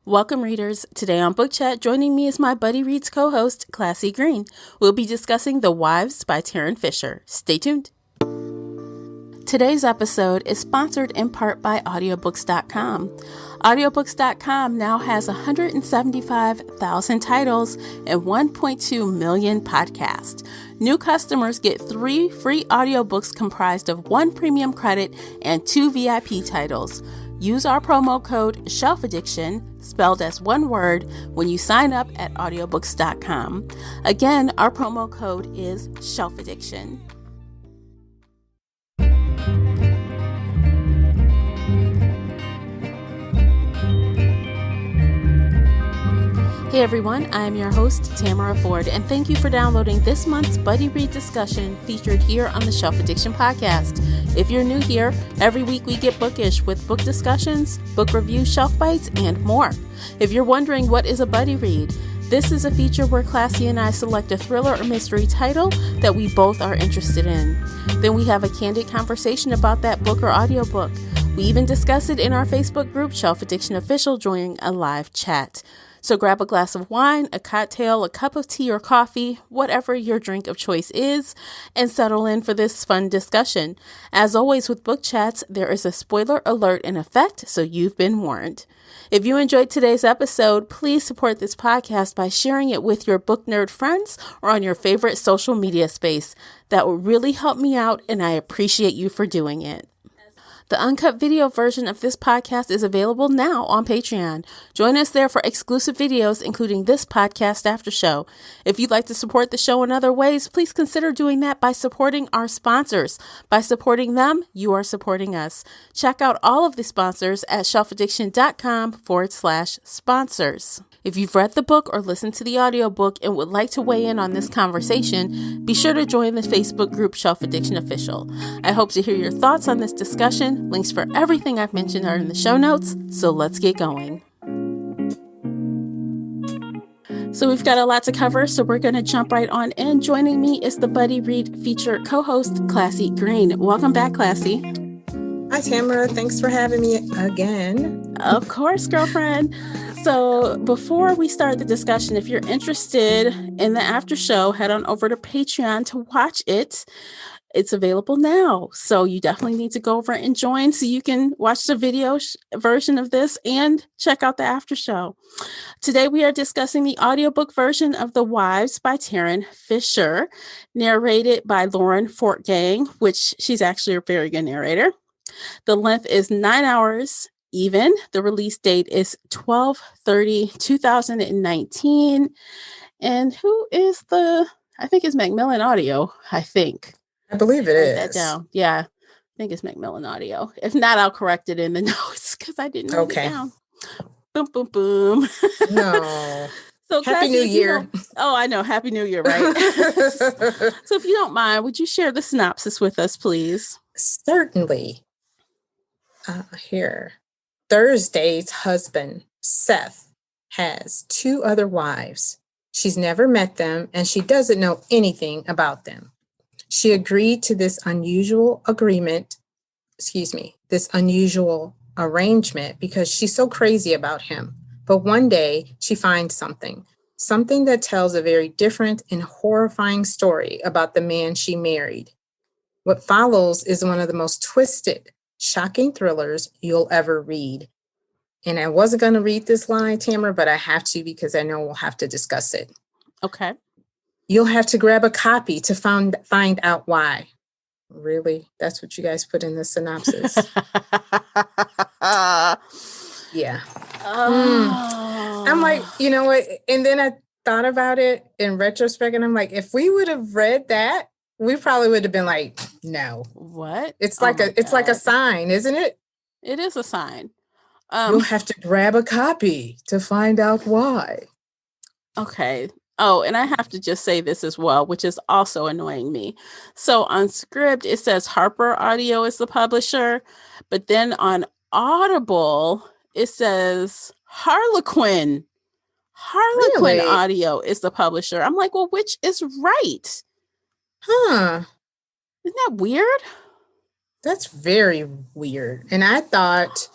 Welcome, readers. Today on Book Chat, joining me is my Buddy Reads co-host, Classy Green. We'll be discussing The Wives by Tarryn Fisher. Stay tuned. Today's episode is sponsored in part by audiobooks.com. Audiobooks.com now has 175,000 titles and 1.2 million podcasts. New customers get 3 free audiobooks comprised of 1 premium credit and 2 VIP titles. Use our promo code Shelf Addiction, spelled as one word, when you sign up at audiobooks.com. Again, our promo code is Shelf Addiction. Hey everyone, I'm your host, Tamara Ford, and thank you for downloading this month's Buddy Read discussion featured here on the Shelf Addiction podcast. If you're new here, every week we get bookish with book discussions, book reviews, shelf bites, and more. If you're wondering what is a Buddy Read, this is a feature where Classy and I select a thriller or mystery title that we both are interested in. Then we have a candid conversation about that book or audiobook. We even discuss it in our Facebook group, Shelf Addiction Official, during a live chat. So grab a glass of wine, a cocktail, a cup of tea or coffee, whatever your drink of choice is, and settle in for this fun discussion. As always with book chats, there is a spoiler alert in effect, so you've been warned. If you enjoyed today's episode, please support this podcast by sharing it with your book nerd friends or on your favorite social media space. That will really help me out, and I appreciate you for doing it. The uncut video version of this podcast is available now on Patreon. Join us there for exclusive videos, including this podcast after show. If you'd like to support the show in other ways, please consider doing that by supporting our sponsors. By supporting them, you are supporting us. Check out all of the sponsors at shelfaddiction.com/sponsors. If you've read the book or listened to the audiobook and would like to weigh in on this conversation, be sure to join the Facebook group Shelf Addiction Official. I hope to hear your thoughts on this discussion. Links for everything I've mentioned are in the show notes, so let's get going. So we've got a lot to cover, so we're going to jump right on in. Joining me is the Buddy Read feature co-host, Classy Green. Welcome back, Classy. Hi, Tamara. Thanks for having me again. Of course, girlfriend. So before we start the discussion, if you're interested in the after show, head on over to Patreon to watch it. It's available now. So you definitely need to go over and join so you can watch the video version of this and check out the after show. Today we are discussing the audiobook version of The Wives by Tarryn Fisher, narrated by Lauren Fortgang, which she's actually a very good narrator. The length is 9 hours even. The release date is 12/30/2019. And who is I think it's Macmillan Audio, I think. I believe it is. That down. Yeah, I think it's Macmillan Audio. If not, I'll correct it in the notes because I didn't write it down. Boom, boom, boom. No. So Happy New Year. I know. Happy New Year, right? So if you don't mind, would you share the synopsis with us, please? Certainly. Here. Thursday's husband, Seth, has 2 other wives. She's never met them, and she doesn't know anything about them. She agreed to this unusual arrangement because she's so crazy about him. But one day she finds something that tells a very different and horrifying story about the man she married. What follows is one of the most twisted, shocking thrillers you'll ever read. And I wasn't going to read this line, Tamara, but I have to because I know we'll have to discuss it. Okay. You'll have to grab a copy to find out why. Really? That's what you guys put in the synopsis? Yeah. Oh. I'm like, you know what? And then I thought about it in retrospect, and I'm like, if we would have read that, we probably would have been like, no. What? It's like a sign, isn't it? It is a sign. You'll have to grab a copy to find out why. Okay. Oh, and I have to just say this as well, which is also annoying me. So on Scribd, it says Harper Audio is the publisher, but then on Audible, it says Harlequin. Harlequin Really? Audio is the publisher. I'm like, well, which is right? Huh. Isn't that weird? That's very weird. And I thought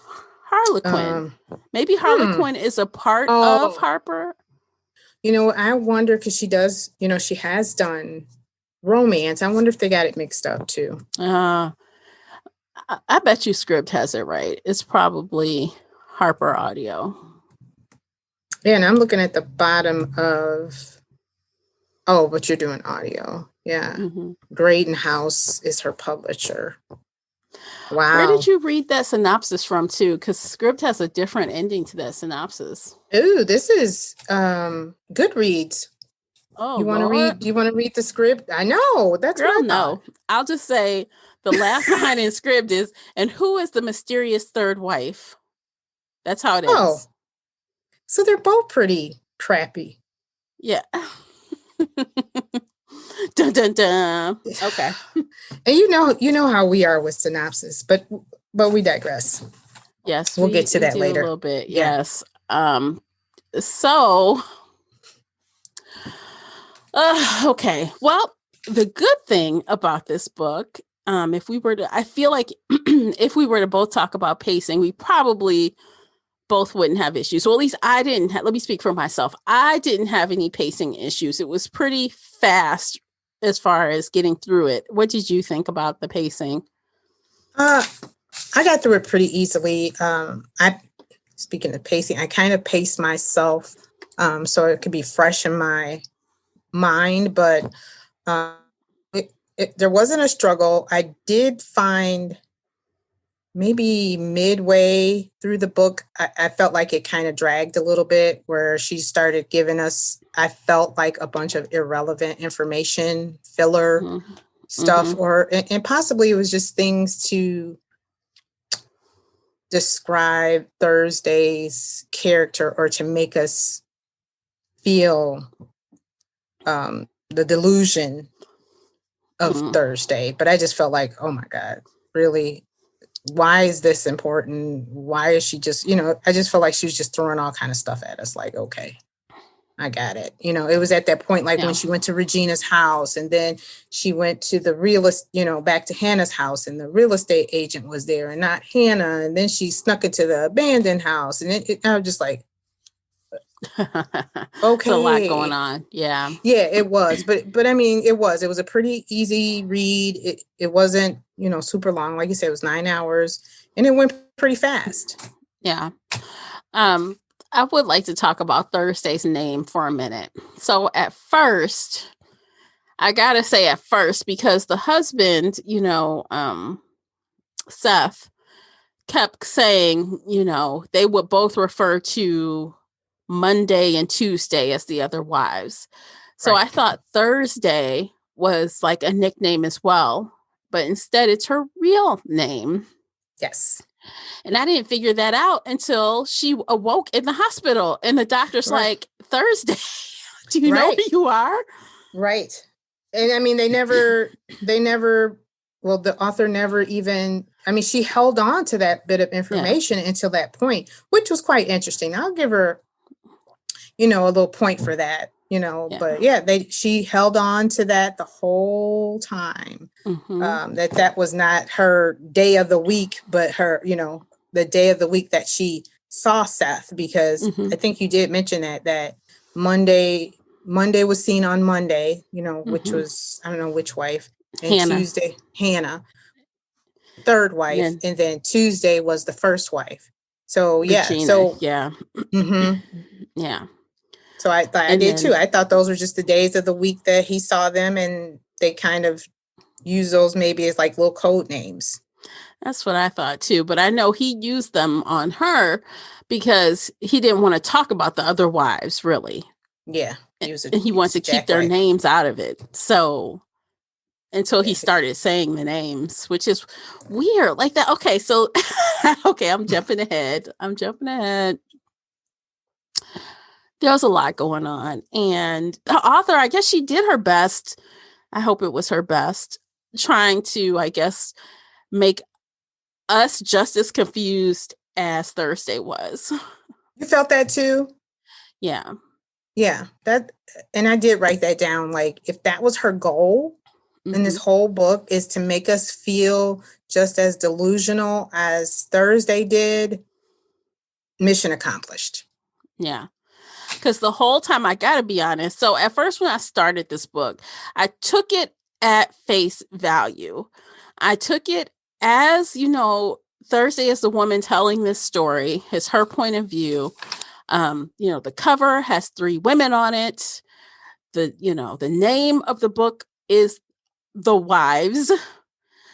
Harlequin. Maybe Harlequin is a part of Harper. I wonder, because she does, she has done romance. I wonder if they got it mixed up too. I bet you Scribd has it right. It's probably Harper Audio. Yeah, and I'm looking at the bottom of, but you're doing audio. Yeah. Graydon House is her publisher. Wow. Where did you read that synopsis from too? Because Scribd has a different ending to that synopsis. Ooh, this is Goodreads. Oh, you want to read? Do you want to read the Scribd? I know. That's Girl, what I no. I'll just say the last line in Scribd is, "And who is the mysterious third wife?" That's how it is. So they're both pretty crappy. Yeah. Dun dun dun. Okay. And you know how we are with synopsis, but we digress. Yes, we'll get to that later. A little bit. Yeah. Yes. So. Okay. Well, the good thing about this book, I feel like if we were to both talk about pacing, we probably both wouldn't have issues. Well, at least I didn't. Let me speak for myself. I didn't have any pacing issues. It was pretty fast as far as getting through it. What did you think about the pacing? I got through it pretty easily. Speaking of pacing, I kind of paced myself so it could be fresh in my mind, but there wasn't a struggle. I did find maybe midway through the book, I felt like it kind of dragged a little bit, where she started giving us, I felt like, a bunch of irrelevant information, filler stuff, and possibly it was just things to describe Thursday's character or to make us feel the delusion of Thursday. But I just felt like, oh my God, really? Why is this important? Why is she just, I just felt like she was just throwing all kind of stuff at us. Like, okay, I got it. It was at that point, like when she went to Regina's house, and then she went to the realist, back to Hannah's house, and the real estate agent was there and not Hannah. And then she snuck into the abandoned house. And I was just like, okay. It's a lot going on. Yeah. Yeah, it was. But I mean, it was a pretty easy read. It wasn't, super long. Like you said, it was 9 hours, and it went pretty fast. Yeah. I would like to talk about Thursday's name for a minute. So at first, I gotta say because the husband, Seth, kept saying, they would both refer to Monday and Tuesday as the other wives. So I thought Thursday was like a nickname as well, but instead it's her real name. Yes. And I didn't figure that out until she awoke in the hospital, and the doctor's like, Thursday, do you know who you are? Right. And I mean, well, the author never even, she held on to that bit of information until that point, which was quite interesting. I'll give her, a little point for that, but she held on to that the whole time. That was not her day of the week, but her, the day of the week that she saw Seth, because I think you did mention that Monday was seen on Monday, which was, I don't know which wife, and Hannah. Tuesday, Hannah, third wife, and then Tuesday was the first wife. So Regina, yeah. Yeah. So I thought I did too. I thought those were just the days of the week that he saw them, and they kind of use those maybe as like little code names. That's what I thought too. But I know he used them on her because he didn't want to talk about the other wives, really. Yeah. He wanted to keep their names out of it. So until he started saying the names, which is weird like that. Okay. So, I'm jumping ahead. There's a lot going on. And the author, I guess she did her best. I hope it was her best, trying to, make us just as confused as Thursday was. You felt that too? Yeah. Yeah. And I did write that down. Like, if that was her goal in this whole book, is to make us feel just as delusional as Thursday did, mission accomplished. Yeah. Because the whole time, I got to be honest. So at first, when I started this book, I took it at face value. I took it as, Thursday is the woman telling this story. It's her point of view. The cover has 3 women on it. The name of the book is The Wives.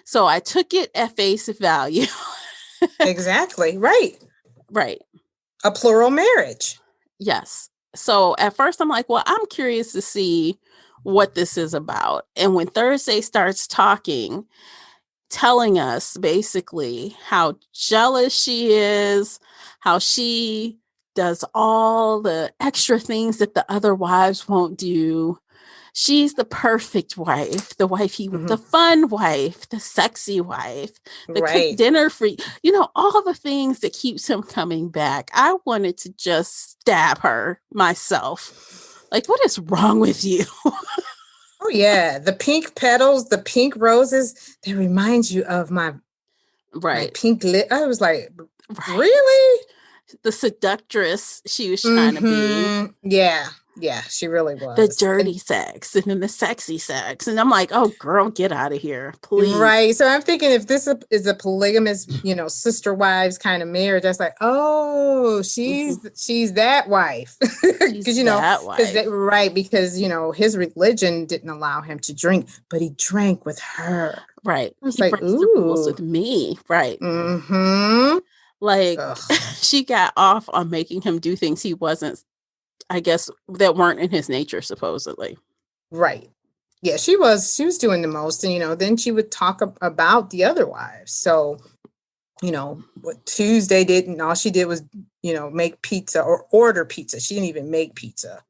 So I took it at face value. Exactly. Right. Right. A plural marriage. Yes. So at first I'm like, well, I'm curious to see what this is about. And when Thursday starts talking, telling us basically how jealous she is, how she does all the extra things that the other wives won't do. She's the perfect wife, the wife the fun wife, the sexy wife, the cook dinner for all the things that keeps him coming back. I wanted to just stab her myself. Like, what is wrong with you? Oh yeah, the pink petals, the pink roses, that reminds you of my pink lip. I was like, really? The seductress she was trying to be. Yeah, she really was. The dirty sex and then the sexy sex. And I'm like, oh, girl, get out of here, please. Right. So I'm thinking if this is a polygamous, sister wives kind of marriage, that's like, oh, she's that wife. Because, that wife. Because, his religion didn't allow him to drink, but he drank with her. Right. I was he breaks the rules with me. Right. Mm-hmm. Like, she got off on making him do things he wasn't, I guess, that weren't in his nature, supposedly. Right. Yeah, she was doing the most. And, then she would talk about the other wives. So, what Tuesday did, and all she did was, make pizza or order pizza. She didn't even make pizza.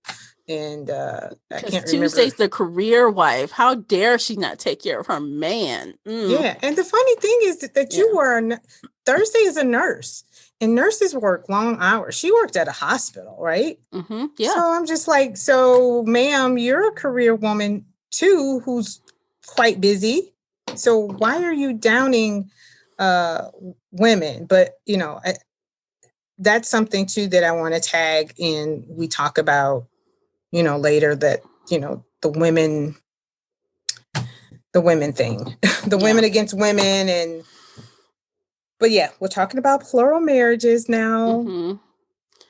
And I can't remember. Tuesday's the career wife. How dare she not take care of her man? Yeah. And the funny thing is that you were, Thursday is a nurse. And nurses work long hours. She worked at a hospital, right? Mm-hmm. Yeah. So I'm just like, so ma'am, you're a career woman too, who's quite busy. So why are you downing women? But, that's something too that I want to tag in. We talk about, later that, the women thing, women against women. But yeah, we're talking about plural marriages now. Mm-hmm.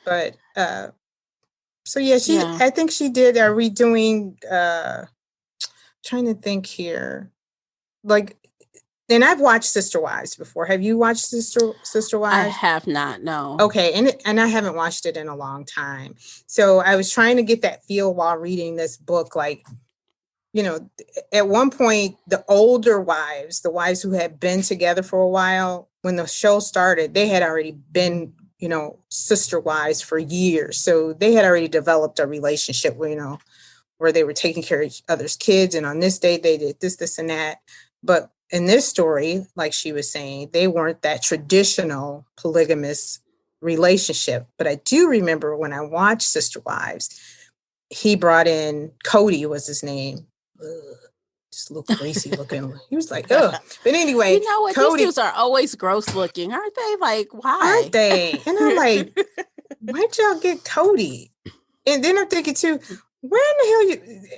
But so yeah, I think she did a redoing. Trying to think here, like, and I've watched Sister Wives before. Have you watched Sister Wives? I have not. No. Okay, and I haven't watched it in a long time. So I was trying to get that feel while reading this book, like. At one point, the older wives, the wives who had been together for a while, when the show started, they had already been, sister wives for years. So they had already developed a relationship where, where they were taking care of each other's kids. And on this day, they did this, and that. But in this story, like she was saying, they weren't that traditional polygamous relationship. But I do remember when I watched Sister Wives, he brought in, Cody was his name. Just look greasy looking. He was like, ugh. But anyway, you know what? Cody, these dudes are always gross looking, aren't they? Like, why? Aren't they? And I'm like, why'd y'all get Cody? And then I'm thinking too, where in the hell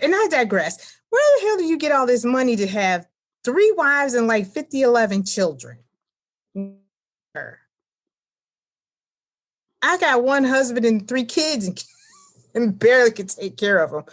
and I digress, where the hell do you get all this money to have 3 wives and like 11 children? I got 1 husband and 3 kids and barely could take care of them.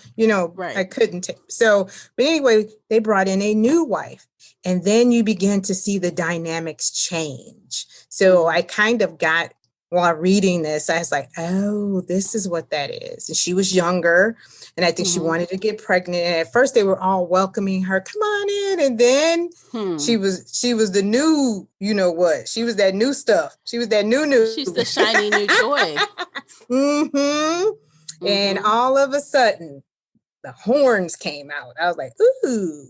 Right. I couldn't take. So, but anyway, they brought in a new wife, and then you begin to see the dynamics change. So I kind of got, while reading this, I was like, oh, this is what that is. And she was younger, and I think she wanted to get pregnant. And at first they were all welcoming her, come on in. And then she was the new, what? She was that new stuff. She was that new. She's the shiny new toy. Mm-hmm. And all of a sudden, the horns came out. I was like, ooh.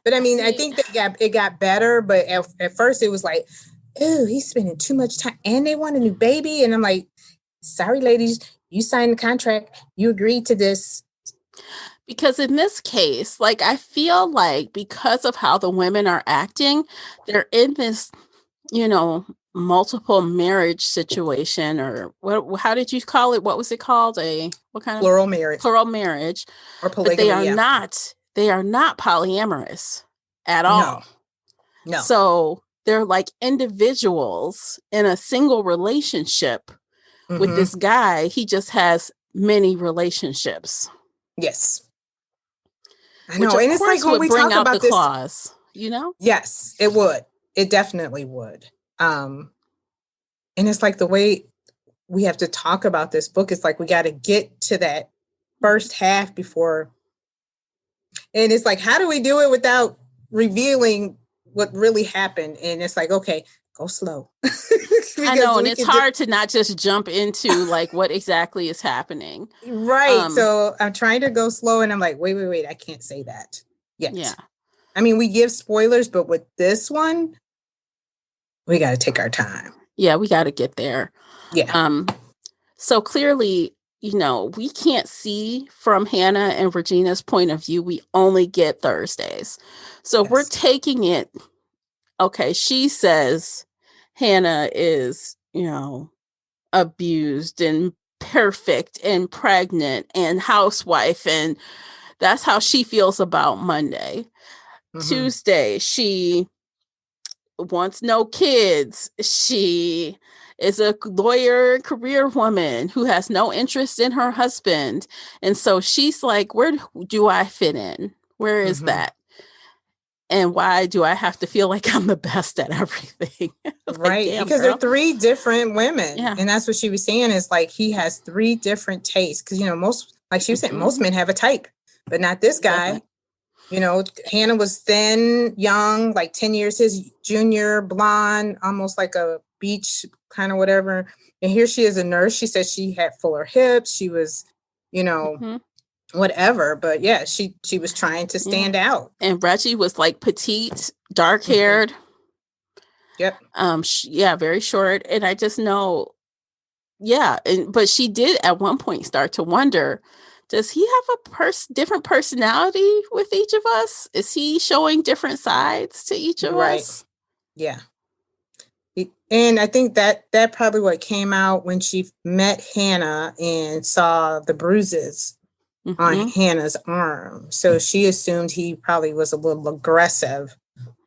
But I mean, I think that it got better. But at first, it was like, ooh, he's spending too much time. And they want a new baby. And I'm like, sorry, ladies, you signed the contract. You agreed to this. Because in this case, like, I feel like because of how the women are acting, they're in this, multiple marriage situation, or how did you call it? What was it called? What kind of plural marriage plural marriage? or But they polygamy? are Yeah. not polyamorous at all. No. So they're like individuals in a single relationship with this guy. He just has many relationships. Yes. I Which know. of And it's course like when would we bring talk out the about this. clause, Yes, it would. It definitely would. And it's like the way we have to talk about this book is like we got to get to that first half before. And it's like, how do we do it without revealing what really happened? And it's like, okay, go slow. I know, and it's hard to not just jump into like what exactly is happening. Right. So I'm trying to go slow and I'm like, wait, I can't say that yet. Yeah. I mean, we give spoilers, but with this one, we got to take our time. Yeah, we got to get there. Yeah. So clearly, we can't see from Hannah and Regina's point of view. We only get Thursdays. So we're taking it. Okay, she says Hannah is, abused and perfect and pregnant and housewife, and that's how she feels about Monday. Tuesday, she wants no kids. She is a lawyer, career woman who has no interest in her husband. And so she's like, where do I fit in? Where is that? And why do I have to feel like I'm the best at everything? Right. Because they're three different women. Yeah. And that's what she was saying is like, he has three different tastes. Because, most, like she was saying, most men have a type, but not this guy. Hannah was thin, young, like 10 years his junior, blonde, almost like a beach kind of whatever. And here she is a nurse. She said she had fuller hips. She was, whatever. But yeah, she was trying to stand out. And Reggie was like petite, dark haired. Yep. Very short. And I just know, but she did at one point start to wonder, does he have a different personality with each of us? Is he showing different sides to each of us? Yeah. And I think that probably what came out when she met Hannah and saw the bruises on Hannah's arm. So she assumed he probably was a little aggressive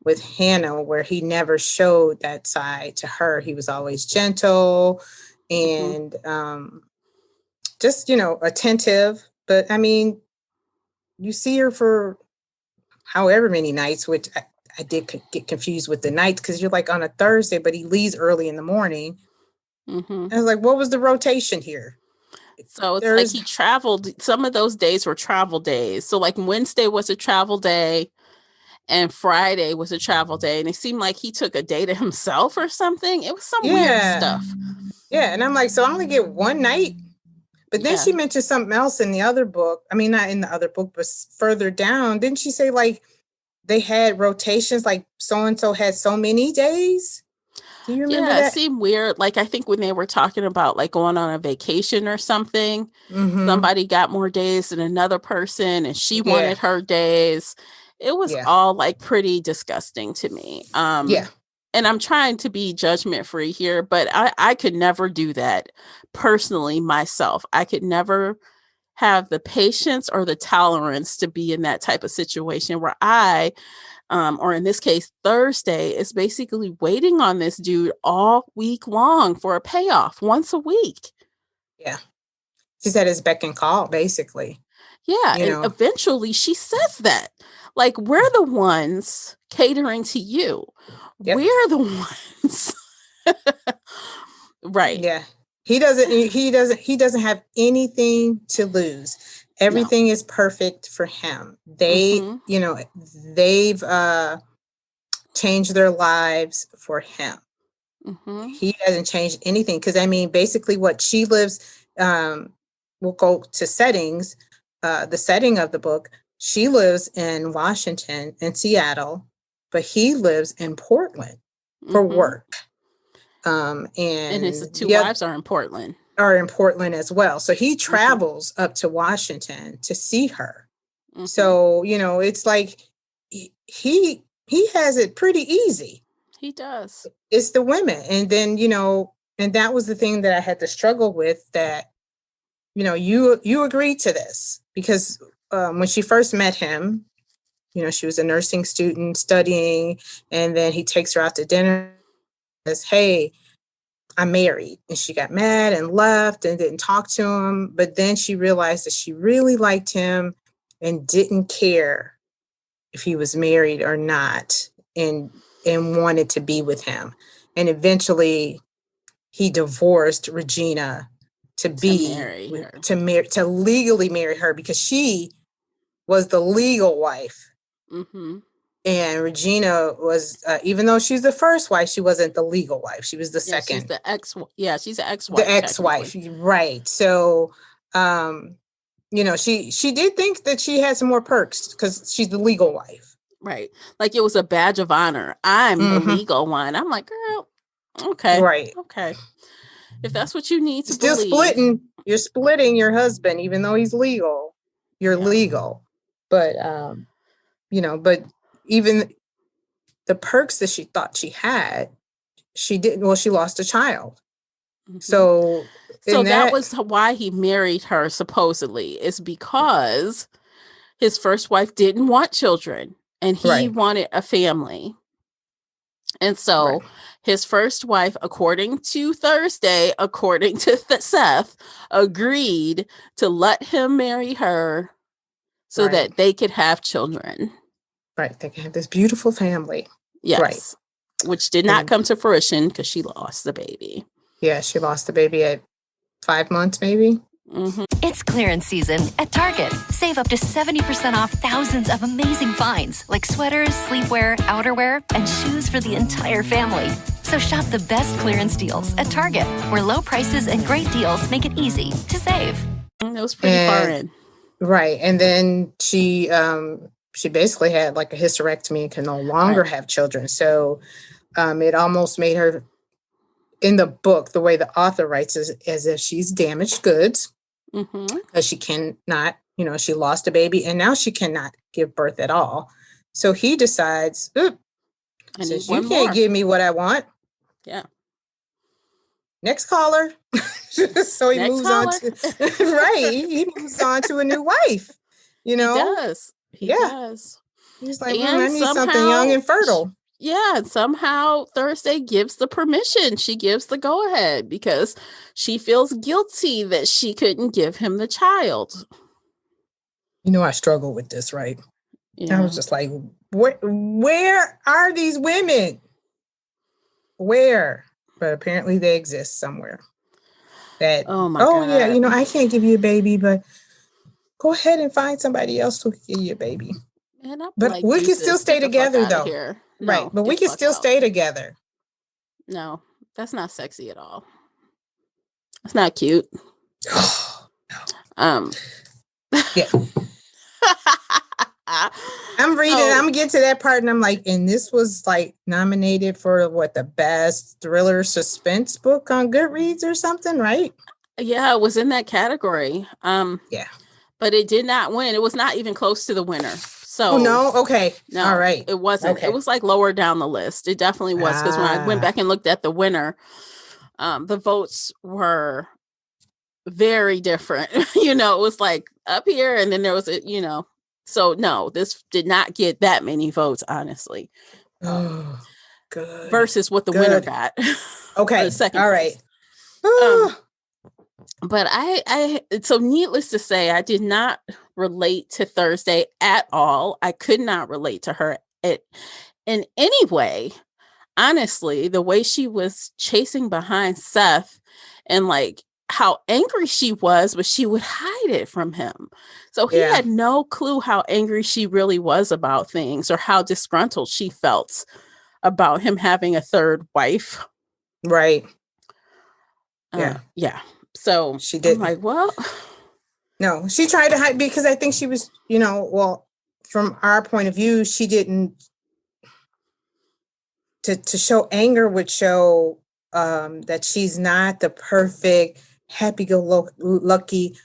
with Hannah, where he never showed that side to her. He was always gentle and just, attentive. But I mean, you see her for however many nights, which I did get confused with the nights because you're like on a Thursday, but he leaves early in the morning. I was like, what was the rotation here? So it's like he traveled. Some of those days were travel days. So like Wednesday was a travel day and Friday was a travel day. And it seemed like he took a day to himself or something. It was some weird stuff. Yeah. And I'm like, so I only get one night. But then she mentioned something else in the other book. I mean, not in the other book, but further down. Didn't she say like they had rotations, like so-and-so had so many days? Do you remember that? It seemed weird. Like, I think when they were talking about like going on a vacation or something, somebody got more days than another person and she wanted her days. It was all like pretty disgusting to me. And I'm trying to be judgment free here, but I could never do that personally myself. I could never have the patience or the tolerance to be in that type of situation where I, or in this case, Thursday, is basically waiting on this dude all week long for a payoff once a week. Yeah. She's at his beck and call, basically. Yeah. And eventually she says that. Like, we're the ones catering to you. Yep. We're the ones. Right. Yeah. He doesn't have anything to lose. Everything is perfect for him. They, they've changed their lives for him. He hasn't changed anything. Cause I mean, basically what she lives, we'll go to settings, the setting of the book. She lives in Washington and Seattle, but he lives in Portland for work. And his two wives are in Portland. As well. So he travels up to Washington to see her. So, it's like he has it pretty easy. He does. it's the women. And then, and that was the thing that I had to struggle with, that, you agreed to this because when she first met him, she was a nursing student studying, and then he takes her out to dinner and says, hey, I'm married. And she got mad and left and didn't talk to him. But then she realized that she really liked him and didn't care if he was married or not, and wanted to be with him. And eventually he divorced Regina to legally marry her, because she was the legal wife. Mm-hmm. And Regina was, even though she's the first wife, she wasn't the legal wife. She was the second. She's the ex. She's the ex-wife. The ex-wife, right? So, she did think that she had some more perks because she's the legal wife, right? Like it was a badge of honor. I'm the legal one. I'm like, girl, okay, right, okay. If that's what you need to still believe, you're splitting your husband, even though he's legal. You're legal, but but even the perks that she thought she had, she didn't. Well, she lost a child. Mm-hmm. So that was why he married her, supposedly, is because his first wife didn't want children and he wanted a family. And so his first wife, according to Thursday, according to Seth, agreed to let him marry her so that they could have children. Right. They can have this beautiful family. Yes. Right. Which did not come to fruition because she lost the baby. Yeah, she lost the baby at 5 months, maybe. Mm-hmm. It's clearance season at Target. Save up to 70% off thousands of amazing finds like sweaters, sleepwear, outerwear, and shoes for the entire family. So shop the best clearance deals at Target, where low prices and great deals make it easy to save. It was pretty far in. Right. And then she basically had like a hysterectomy and can no longer have children. So it almost made her, in the book, the way the author writes is as if she's damaged goods, because she cannot, she lost a baby and now she cannot give birth at all. So he decides, says, you can't give me what I want. Yeah. Next caller. So he moves on to, he moves on to a new wife, He does. He does. He's like, I need something young and fertile. Yeah, somehow Thursday gives the permission. She gives the go-ahead because she feels guilty that she couldn't give him the child. I struggle with this, right? Yeah. I was just like, where are these women? Where? But apparently they exist somewhere. That, God. Yeah, I can't give you a baby, but go ahead and find somebody else who can give you a baby. Man, but like, we can still stay together, though. No, right, but we can still stay together. No, that's not sexy at all. It's not cute. Yeah. I'm reading. I'm gonna get to that part, and I'm like, and this was like nominated for the best thriller suspense book on Goodreads or something, right? Yeah, it was in that category. Yeah, but it did not win. It was not even close to the winner. So no, okay, no, all right, it wasn't. Okay. It was like lower down the list. It definitely was, because when I went back and looked at the winner, the votes were very different. It was like up here, and then there was So no, this did not get that many votes, honestly. Good. Versus what the winner got. Okay, second all right. But so needless to say, I did not relate to Thursday at all. I could not relate to her in any way. Honestly, the way she was chasing behind Seth and like how angry she was, but she would hide it from him. So he had no clue how angry she really was about things or how disgruntled she felt about him having a third wife. Right. Yeah. So she did. I'm like, well, no, she tried to hide because I think she was, from our point of view, she didn't. To show anger would show that she's not the perfect, happy-go-lucky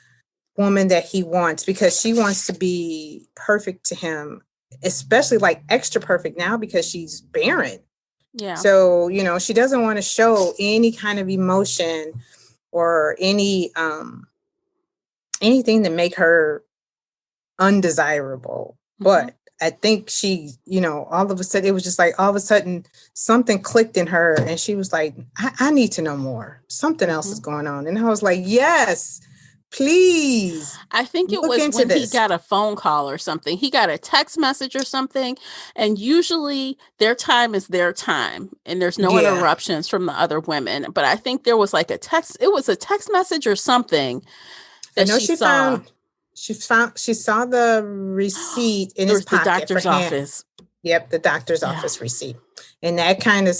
woman that he wants, because she wants to be perfect to him, especially like extra perfect now because she's barren. Yeah. So, she doesn't want to show any kind of emotion or anything to make her undesirable. But I think she, all of a sudden, it was just like all of a sudden something clicked in her and she was like, I need to know more. Something else is going on. And I was like, yes, please. I think it was when he got a phone call or something. He got a text message or something. And usually their time is their time and there's no interruptions from the other women. But I think there was like it was a text message or something that she saw. She saw the receipt in his pocket. The doctor's office. Yep, the doctor's office receipt. And that kind of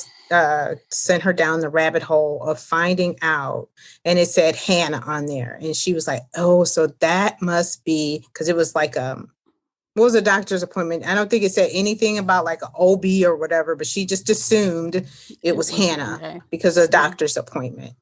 sent her down the rabbit hole of finding out. And it said Hannah on there. And she was like, oh, so that must be, because it was like, what was a doctor's appointment? I don't think it said anything about like an OB or whatever, but she just assumed it was Hannah because of the doctor's appointment.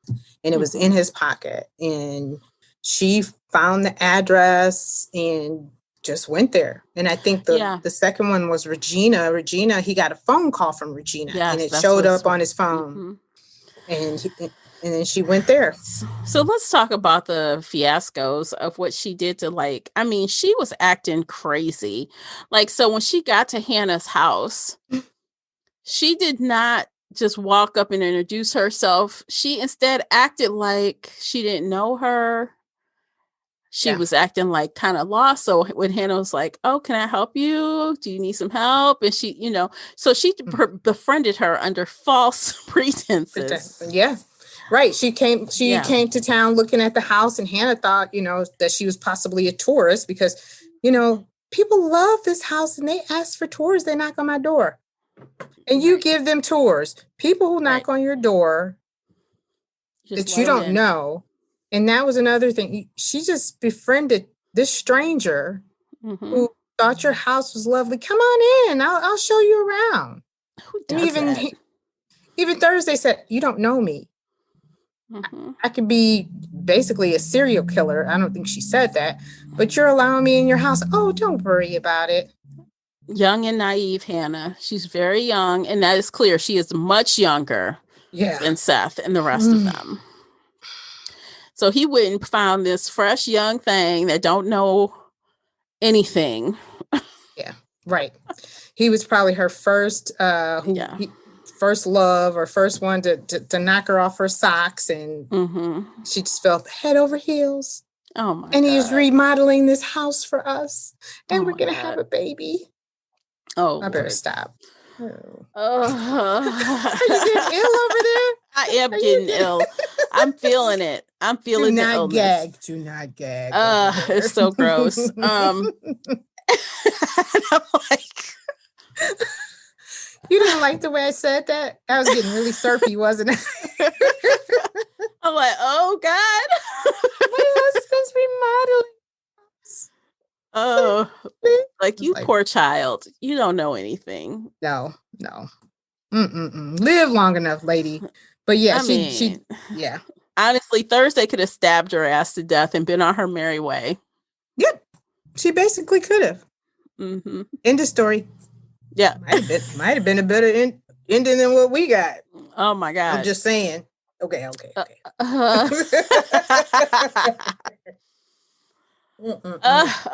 And it was in his pocket. And she found the address and just went there. And I think the second one was Regina. Regina, he got a phone call from Regina and it showed up on his phone. And then she went there. So let's talk about the fiascos of what she did to she was acting crazy. So when she got to Hannah's house, she did not just walk up and introduce herself. She instead acted like she didn't know her. She was acting like kind of lost. So when Hannah was like, oh, can I help you? Do you need some help? And she, so she befriended her under false pretenses. Yeah. Right. She came to town looking at the house and Hannah thought, that she was possibly a tourist because, people love this house and they ask for tours. They knock on my door and you give them tours. People who knock on your door that you don't know. And that was another thing. She just befriended this stranger who thought your house was lovely. Come on in. I'll show you around. Who does that? Even Thursday said, you don't know me. I could be basically a serial killer. I don't think she said that, but you're allowing me in your house. Oh, don't worry about it. Young and naive Hannah. She's very young. And that is clear. She is much younger than Seth and the rest of them. So he went and found this fresh young thing that don't know anything. Yeah, right. He was probably her first first love or first one to knock her off her socks. And she just felt head over heels. Oh my And God. he's remodeling this house for us. And we're going to have a baby. Oh, I better stop. Oh. Are you getting ill over there? I am getting ill. I'm feeling it. I'm feeling the illness. Do not gag. It's so gross. I'm like, you didn't like the way I said that? I was getting really syrupy, wasn't it? I'm like, oh God. My husband's remodeling. Oh, like you poor child. You don't know anything. No. Live long enough, lady. But yeah, she honestly, Thursday could have stabbed her ass to death and been on her merry way. Yep. She basically could have. End of story. Yeah. Might have been a better ending than what we got. Oh my God. I'm just saying. Okay.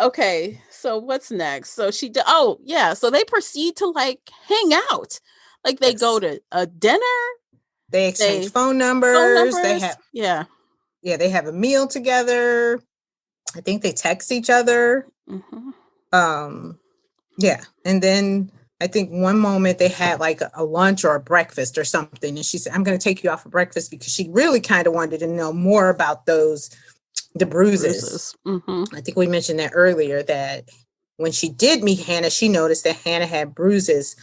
Okay. So what's next? So so they proceed to hang out. They go to a dinner. They exchange phone numbers. They have they have a meal together. I think they text each other. And then I think one moment they had a lunch or a breakfast or something. And she said, I'm going to take you out for breakfast because she really kind of wanted to know more about the bruises. I think we mentioned that earlier, that when she did meet Hannah, she noticed that Hannah had bruises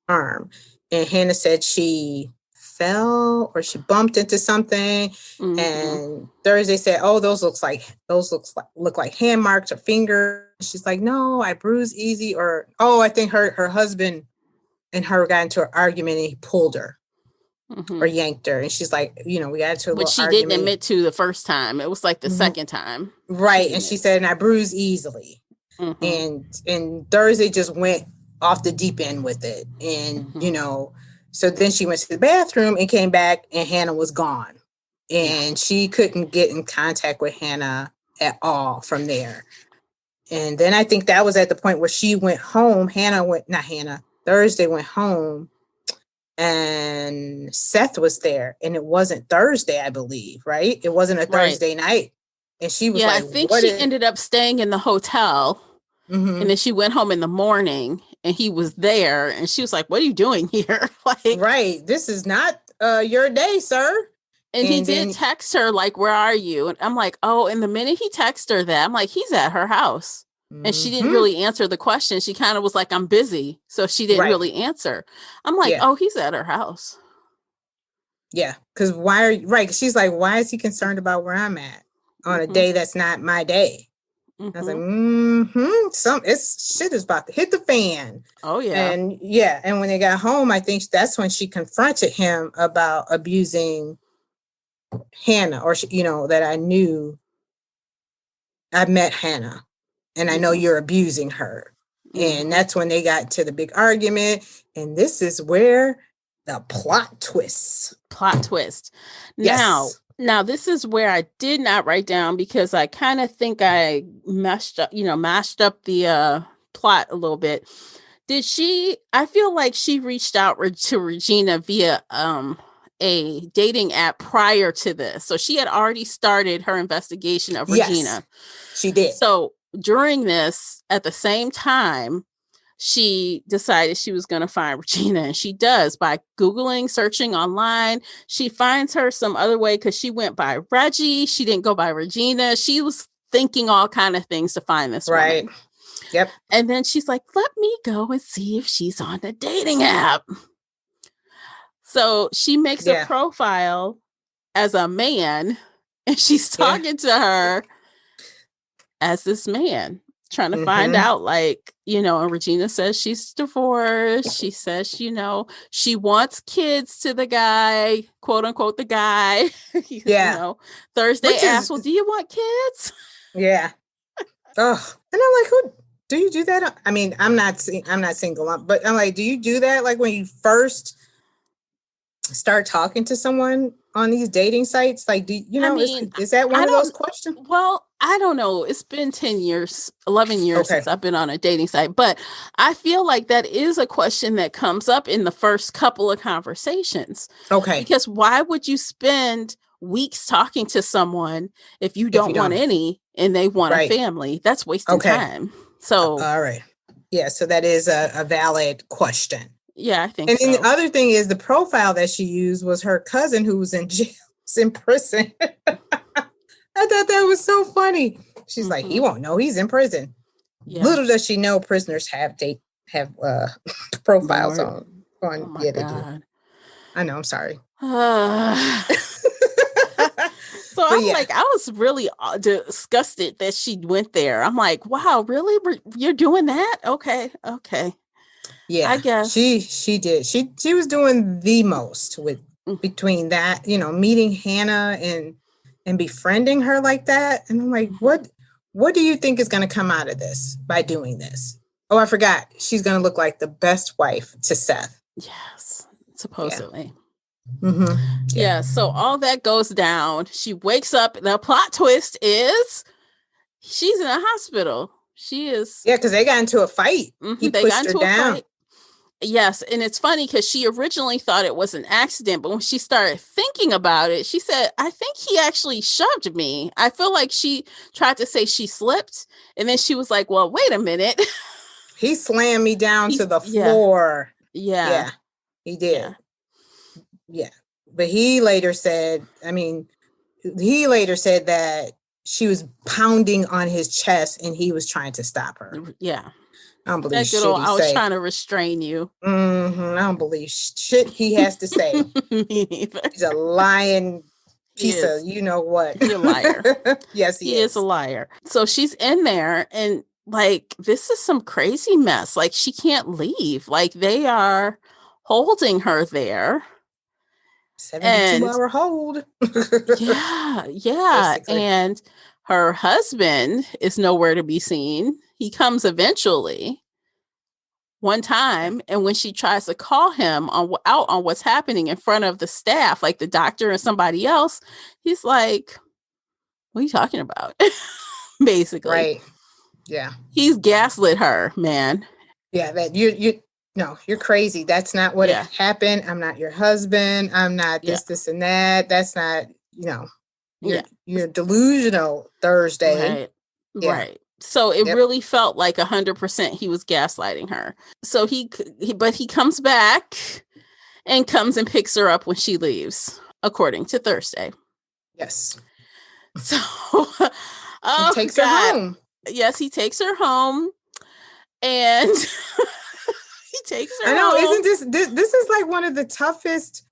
on her arm. And Hannah said she fell or she bumped into something. And Thursday said, oh, those look like hand marks or fingers. She's like, no, I bruise easy. Or, I think her husband and her got into an argument and he pulled her or yanked her. And she's like, we got into a little argument. Which she didn't admit to the first time. It was the second time. Right. And she said, and I bruise easily. And Thursday just went off the deep end with it. And, So then she went to the bathroom and came back, and Hannah was gone. And she couldn't get in contact with Hannah at all from there. And then I think that was at the point where she went home. Thursday went home, and Seth was there. And it wasn't Thursday, I believe, right? It wasn't a Thursday night. And she was like, I think she ended up staying in the hotel. Mm-hmm. And then she went home in the morning, and he was there. And she was like, what are you doing here? Like, right. This is not your day, sir. And he did text her, like, where are you? And I'm like, oh, and the minute he texted her that, I'm like, he's at her house. Mm-hmm. And she didn't really answer the question. She kind of was like, I'm busy. So she didn't really answer. I'm like, oh, he's at her house. Yeah. Because she's like, why is he concerned about where I'm at on a day that's not my day? Mm-hmm. I was like, shit is about to hit the fan. Oh, yeah. And when they got home, I think that's when she confronted him about abusing Hannah, or that I knew I met Hannah, and I know you're abusing her. And that's when they got to the big argument. And this is where the plot twist. Yes. Now this is where I did not write down, because I kind of think I mashed up the plot a little bit. I feel like she reached out to Regina via a dating app prior to this. So she had already started her investigation of Regina. Yes, she did. So during this, at the same time, she decided she was going to find Regina, and she does by searching online. She finds her some other way, because she went by Reggie. She didn't go by Regina. She was thinking all kind of things to find this woman. Yep. And then she's like, let me go and see if she's on the dating app. So she makes a profile as a man, and she's talking to her as this man, trying to find out, like, and Regina says she's divorced. She says, she wants kids to the guy, quote unquote, the guy. Thursday asked, well, do you want kids? Yeah. Oh, and I'm like, who do you do that? I mean, I'm not single, but I'm like, do you do that? Like when you first start talking to someone on these dating sites? Like, is that one of those questions? Well, I don't know. It's been 11 years since I've been on a dating site, but I feel like that is a question that comes up in the first couple of conversations. Okay. Because why would you spend weeks talking to someone if you don't want any and they want a family? That's wasting time. So, all right. Yeah. So that is a valid question. Yeah, I think so. And the other thing is the profile that she used was her cousin who was in jail, in prison. I thought that was so funny. She's like, he won't know he's in prison. Yeah. Little does she know prisoners have profiles on. They do. I know. I'm sorry. So I'm like, I was really disgusted that she went there. I'm like, wow, really? You're doing that? Okay. Yeah, I guess she did. She was doing the most between that, meeting Hannah and befriending her like that. And I'm like, what do you think is going to come out of this by doing this? Oh, I forgot. She's going to look like the best wife to Seth. Yes, supposedly. Yeah. Mm-hmm. Yeah. So all that goes down. She wakes up. The plot twist is she's in a hospital. She is. Yeah, because they got into a fight. He pushed her down. Yes. And it's funny because she originally thought it was an accident, but when she started thinking about it, she said, I think he actually shoved me. I feel like she tried to say she slipped. And then she was like, well, wait a minute. He slammed me down to the floor. Yeah. He did. Yeah. But he later said that she was pounding on his chest and he was trying to stop her. Yeah. I don't believe shit I was trying to restrain you. I don't believe shit he has to say. Me neither. He's a lying piece of you know what. He's a liar. Yes, he is a liar. So she's in there and like this is some crazy mess. Like she can't leave. Like they are holding her there. 72-hour hold. Yeah. Basically. And her husband is nowhere to be seen. He comes eventually. one time, and when she tries to call him out on what's happening in front of the staff, like the doctor and somebody else, he's like, what are you talking about? Basically. Right. Yeah. He's gaslit her, man. Yeah, that you're crazy. That's not what happened. I'm not your husband. I'm not this and that. That's not, you're delusional, Thursday. Right. Yeah. Right. So it really felt like 100% he was gaslighting her. So he comes back and comes and picks her up when she leaves, according to Thursday. Yes. So he takes her home. Yes, he takes her home, and he takes her. I know, home. Isn't this is like one of the toughest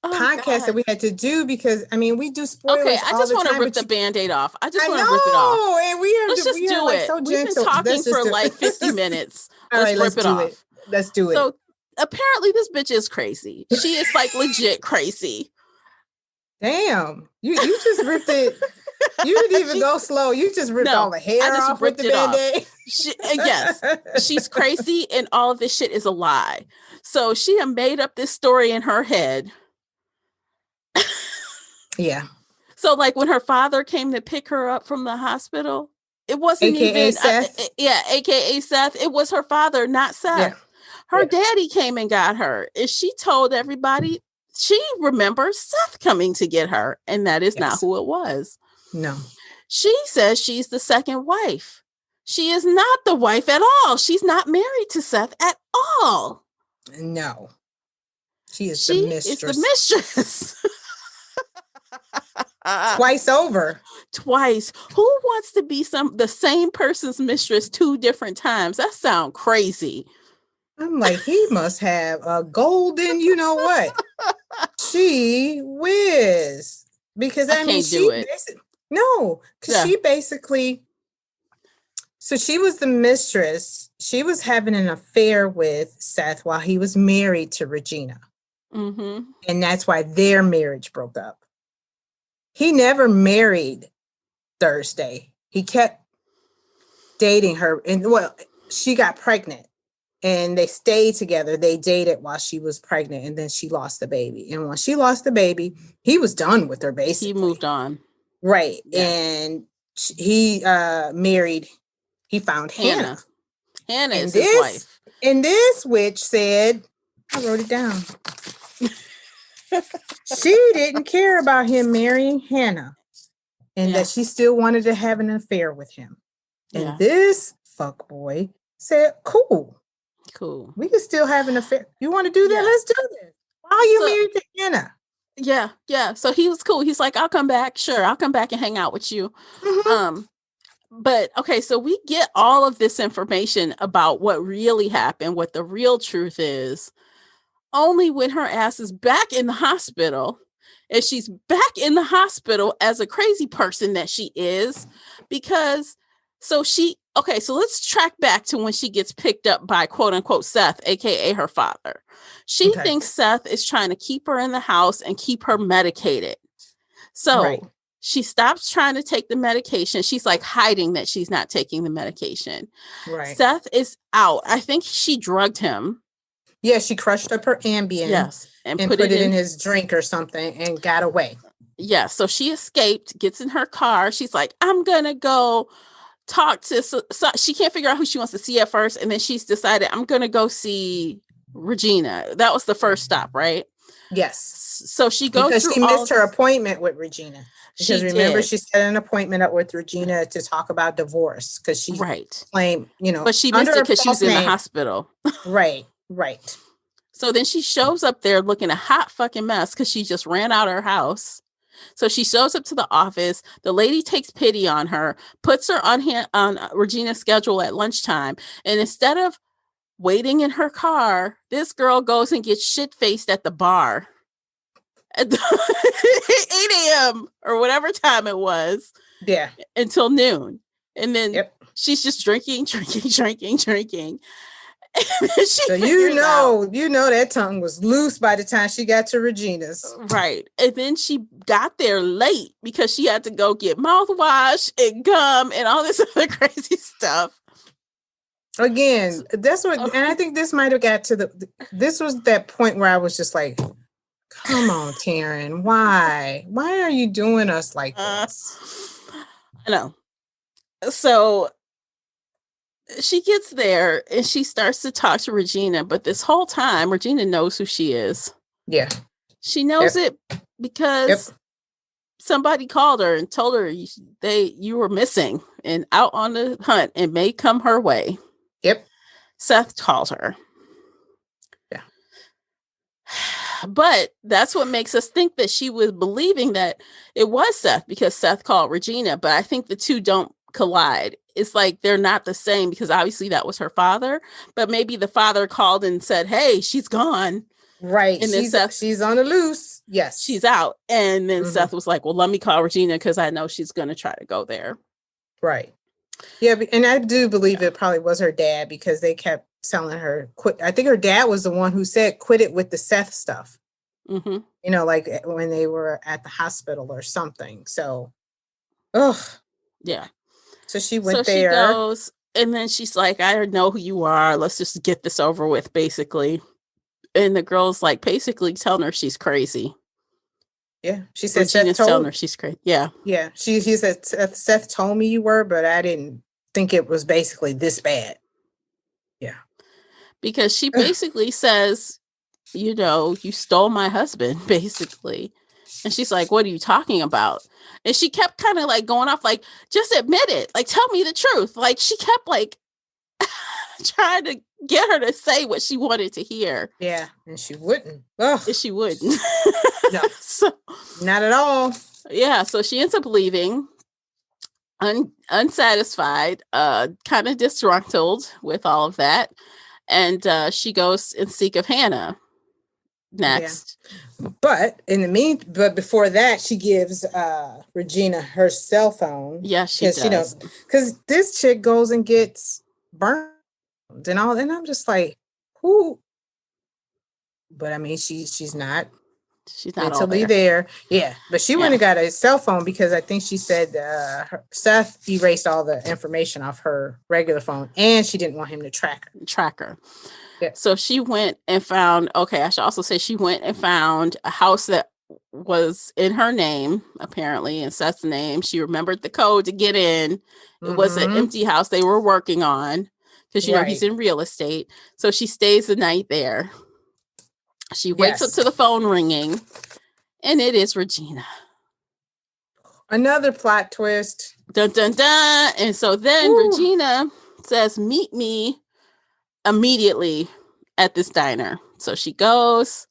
podcasts that we had to do, because we do spoilers. Okay, I just want to rip the Band-Aid off. I just want to rip it off. And let's just do it. So we've been talking for like 50 minutes. Let's rip it off. Let's do it. So apparently this bitch is crazy. She is like legit crazy. Damn. You just ripped it. You didn't even go slow. You just ripped all the hair off with the Band-Aid. Yes. She's crazy, and all of this shit is a lie. So she had made up this story in her head. Yeah. So like when her father came to pick her up from the hospital, it wasn't AKA even Seth. AKA Seth. It was her father, not Seth. Yeah. Her daddy came and got her. And she told everybody she remembers Seth coming to get her, and that is not who it was. No. She says she's the second wife. She is not the wife at all. She's not married to Seth at all. No. She is the mistress. Twice over. Twice. Who wants to be the same person's mistress 2 different times? That sounds crazy. I'm like, he must have a golden, you know what? She whiz. Because I can't do it. No, because she basically, so she was the mistress. She was having an affair with Seth while he was married to Regina. Mm-hmm. And that's why their marriage broke up. He never married Thursday. He kept dating her. And she got pregnant. And they stayed together. They dated while she was pregnant. And then she lost the baby. And when she lost the baby, he was done with her, basically. He moved on. Right. Yeah. And he married, he found Hannah. Hannah is his wife. And this witch said, I wrote it down. She didn't care about him marrying Hannah. And that she still wanted to have an affair with him. And this fuckboy said, cool. We can still have an affair. You want to do that? Yeah. Let's do this. Why are you married to Hannah? Yeah. So he was cool. He's like, I'll come back. Sure, I'll come back and hang out with you. Mm-hmm. But okay, so we get all of this information about what really happened, what the real truth is, only when her ass is back in the hospital. And she's back in the hospital as a crazy person that she is, because so let's track back to when she gets picked up by quote unquote Seth, aka her father. She thinks Seth is trying to keep her in the house and keep her medicated. So she stops trying to take the medication. She's like hiding that she's not taking the medication. Right. Seth is out. I think she drugged him. Yeah, she crushed up her Ambien. Yes. And put it in his drink or something and got away. Yeah. So she escaped, gets in her car. She's like, I'm going to go talk to, so she can't figure out who she wants to see at first. And then she's decided, I'm going to go see Regina. That was the first stop, right? Yes. So she goes because she missed her appointment with Regina. Because remember, she set an appointment up with Regina to talk about divorce because she claimed, but she missed it because she was in the hospital. Right. So then she shows up there looking a hot fucking mess because she just ran out of her house. So she shows up to the office. The lady takes pity on her, puts her on Regina's schedule at lunchtime. And instead of waiting in her car, this girl goes and gets shit-faced at the bar at 8 a.m. or whatever time it was. Yeah. Until noon. And then she's just drinking. So you know that tongue was loose by the time she got to Regina's. Right. And then she got there late because she had to go get mouthwash and gum and all this other crazy stuff. Again, that's what, and I think this might have got to this was that point where I was just like, come on, Tarryn, why are you doing us like this? I know. So she gets there and she starts to talk to Regina, but this whole time Regina knows who she is. Yeah. She knows it because somebody called her and told her you were missing and out on the hunt and may come her way. Yep. Seth called her. Yeah. But that's what makes us think that she was believing that it was Seth because Seth called Regina. But I think the two don't collide. It's like they're not the same because obviously that was her father. But maybe the father called and said, hey, she's gone. Right. And then she's on the loose. Yes. She's out. And then Seth was like, well, let me call Regina because I know she's going to try to go there. Right. Yeah. And I do believe it probably was her dad because they kept telling her quit. I think her dad was the one who said quit it with the Seth stuff. Mm-hmm. You know, like when they were at the hospital or something. So, yeah. So she went there. She goes, and then she's like, I know who you are. Let's just get this over with, basically. And the girl's like basically telling her she's crazy. Yeah. She said Regina's telling her she's crazy. Yeah. Yeah. She said Seth told me you were, but I didn't think it was basically this bad. Yeah. Because she basically says, you know, you stole my husband, basically. And she's like, what are you talking about? And she kept kind of like going off, like, just admit it. Like, tell me the truth. Like, she kept like trying to get her to say what she wanted to hear. Yeah. And she wouldn't. Ugh. And she wouldn't. No. So, not at all. Yeah. So she ends up leaving unsatisfied, kind of disgruntled with all of that. And she goes in seek of Hannah next. Yeah. But before that, she gives Regina her cell phone. Yeah, she does. You know, because this chick goes and gets burned and all, and I'm just like, who? But I mean, she's not mentally there. Yeah, but she went and got a cell phone because I think she said Seth erased all the information off her regular phone, and she didn't want him to track her. Yeah. So she went and found, I should also say she went and found a house that was in her name, apparently, in Seth's name. She remembered the code to get in. It was an empty house they were working on because, you know, he's in real estate. So she stays the night there. She wakes up to the phone ringing, and it is Regina. Another plot twist. Dun, dun, dun. And so then Regina says, meet me immediately at this diner. So she goes,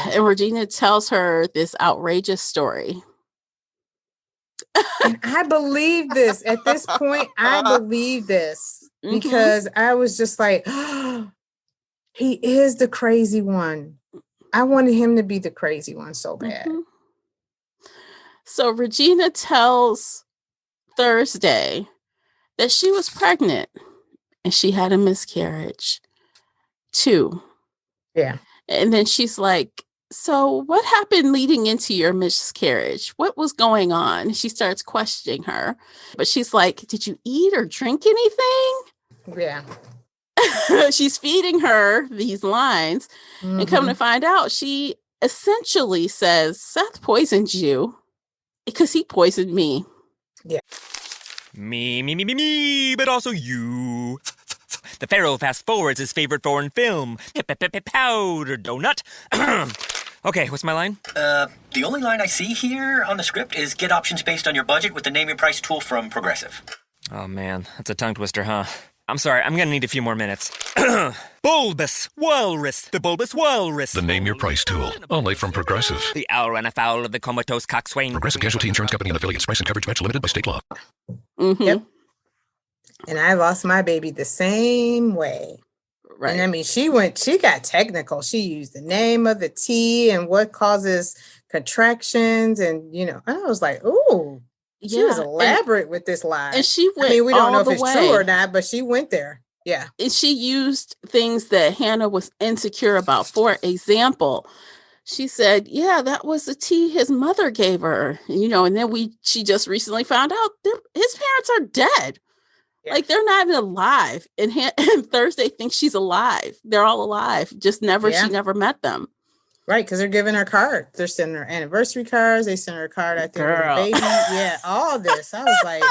and Regina tells her this outrageous story. And I believe this. At this point, I believe this because I was just like, he is the crazy one. I wanted him to be the crazy one so bad. Mm-hmm. So Regina tells Thursday that she was pregnant and she had a miscarriage too. Yeah. And then she's like, so what happened leading into your miscarriage? What was going on? She starts questioning her, but she's like, did you eat or drink anything? Yeah. She's feeding her these lines and come to find out, she essentially says, Seth poisoned you because he poisoned me. Yeah. Me, but also you. The Pharaoh fast forwards his favorite foreign film, Powder Donut. Okay, what's my line? The only line I see here on the script is get options based on your budget with the Name Your Price tool from Progressive. Oh man, that's a tongue twister, huh? I'm sorry, I'm gonna need a few more minutes. Bulbous Walrus, the Bulbous Walrus. The Name Your Price tool, only from Progressive. The owl ran afoul of the comatose coxswain. Progressive Casualty Insurance Company and affiliates. Price and coverage match limited by state law. Mm-hmm. Yep. And I lost my baby the same way. Right. And I mean, she got technical. She used the name of the tea and what causes contractions. And, you know, I was like, ooh. She was elaborate with this lie. And she went we don't know if it's way. True or not, but she went there. Yeah. And she used things that Hannah was insecure about. For example, she said, yeah, that was the tea his mother gave her. You know, and then she just recently found out his parents are dead. Yeah. Like, they're not even alive. And, and Thursday thinks she's alive. They're all alive. Just never, she never met them. Right, because they're giving her cards. They're sending her anniversary cards. They sent her a card, I think, with a baby. Yeah, all this. I was like,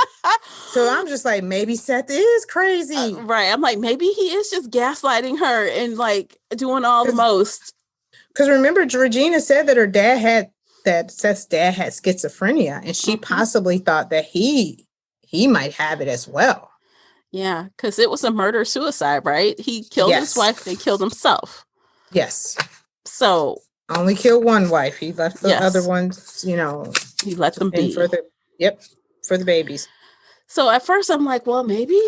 so I'm just like, maybe Seth is crazy. Right. I'm like, maybe he is just gaslighting her and like doing all the most. Because remember, Regina said that Seth's dad had schizophrenia, and she possibly thought that he might have it as well. Yeah, because it was a murder-suicide, right? He killed his wife, then killed himself. Yes. So only killed one wife. He left the other ones, you know. He let them be. For the babies. So at first I'm like, well, maybe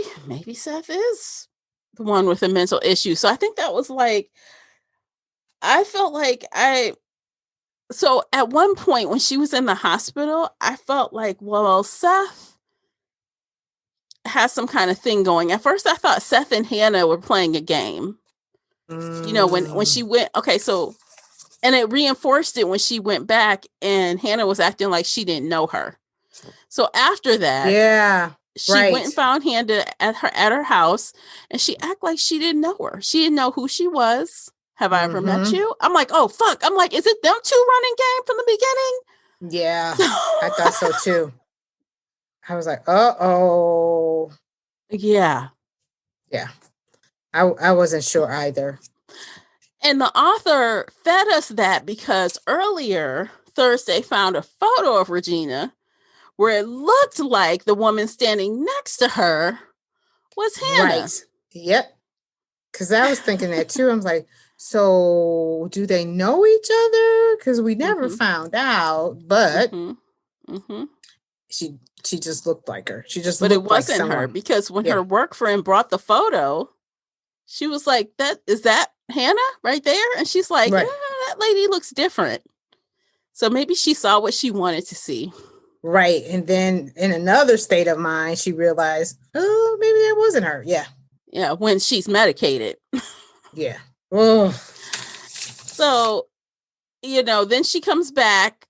Seth is the one with a mental issue. So I think that was like, I felt like so at one point when she was in the hospital, I felt like, well, Seth has some kind of thing going. At first I thought Seth and Hannah were playing a game. You know, when she went, and it reinforced it when she went back and Hannah was acting like she didn't know her. So after that, she went and found Hannah at her house, and she acted like she didn't know her. She didn't know who she was. Have I ever met you? I'm like, oh fuck. I'm like, is it them two running game from the beginning? Yeah, I thought so too. I was like, uh-oh. Yeah. Yeah. I wasn't sure either. And the author fed us that because earlier Thursday found a photo of Regina where it looked like the woman standing next to her was Hannah. Right. Yep. Because I was thinking that too. I was like, so do they know each other? Because we never found out, but she just looked like her. She just but looked it wasn't like her because when her work friend brought the photo, she was like, is that Hannah right there? And she's like, yeah, that lady looks different. So maybe she saw what she wanted to see. Right. And then in another state of mind, she realized, oh, maybe that wasn't her. Yeah. Yeah. When she's medicated. Yeah. Oh. So, you know, then she comes back.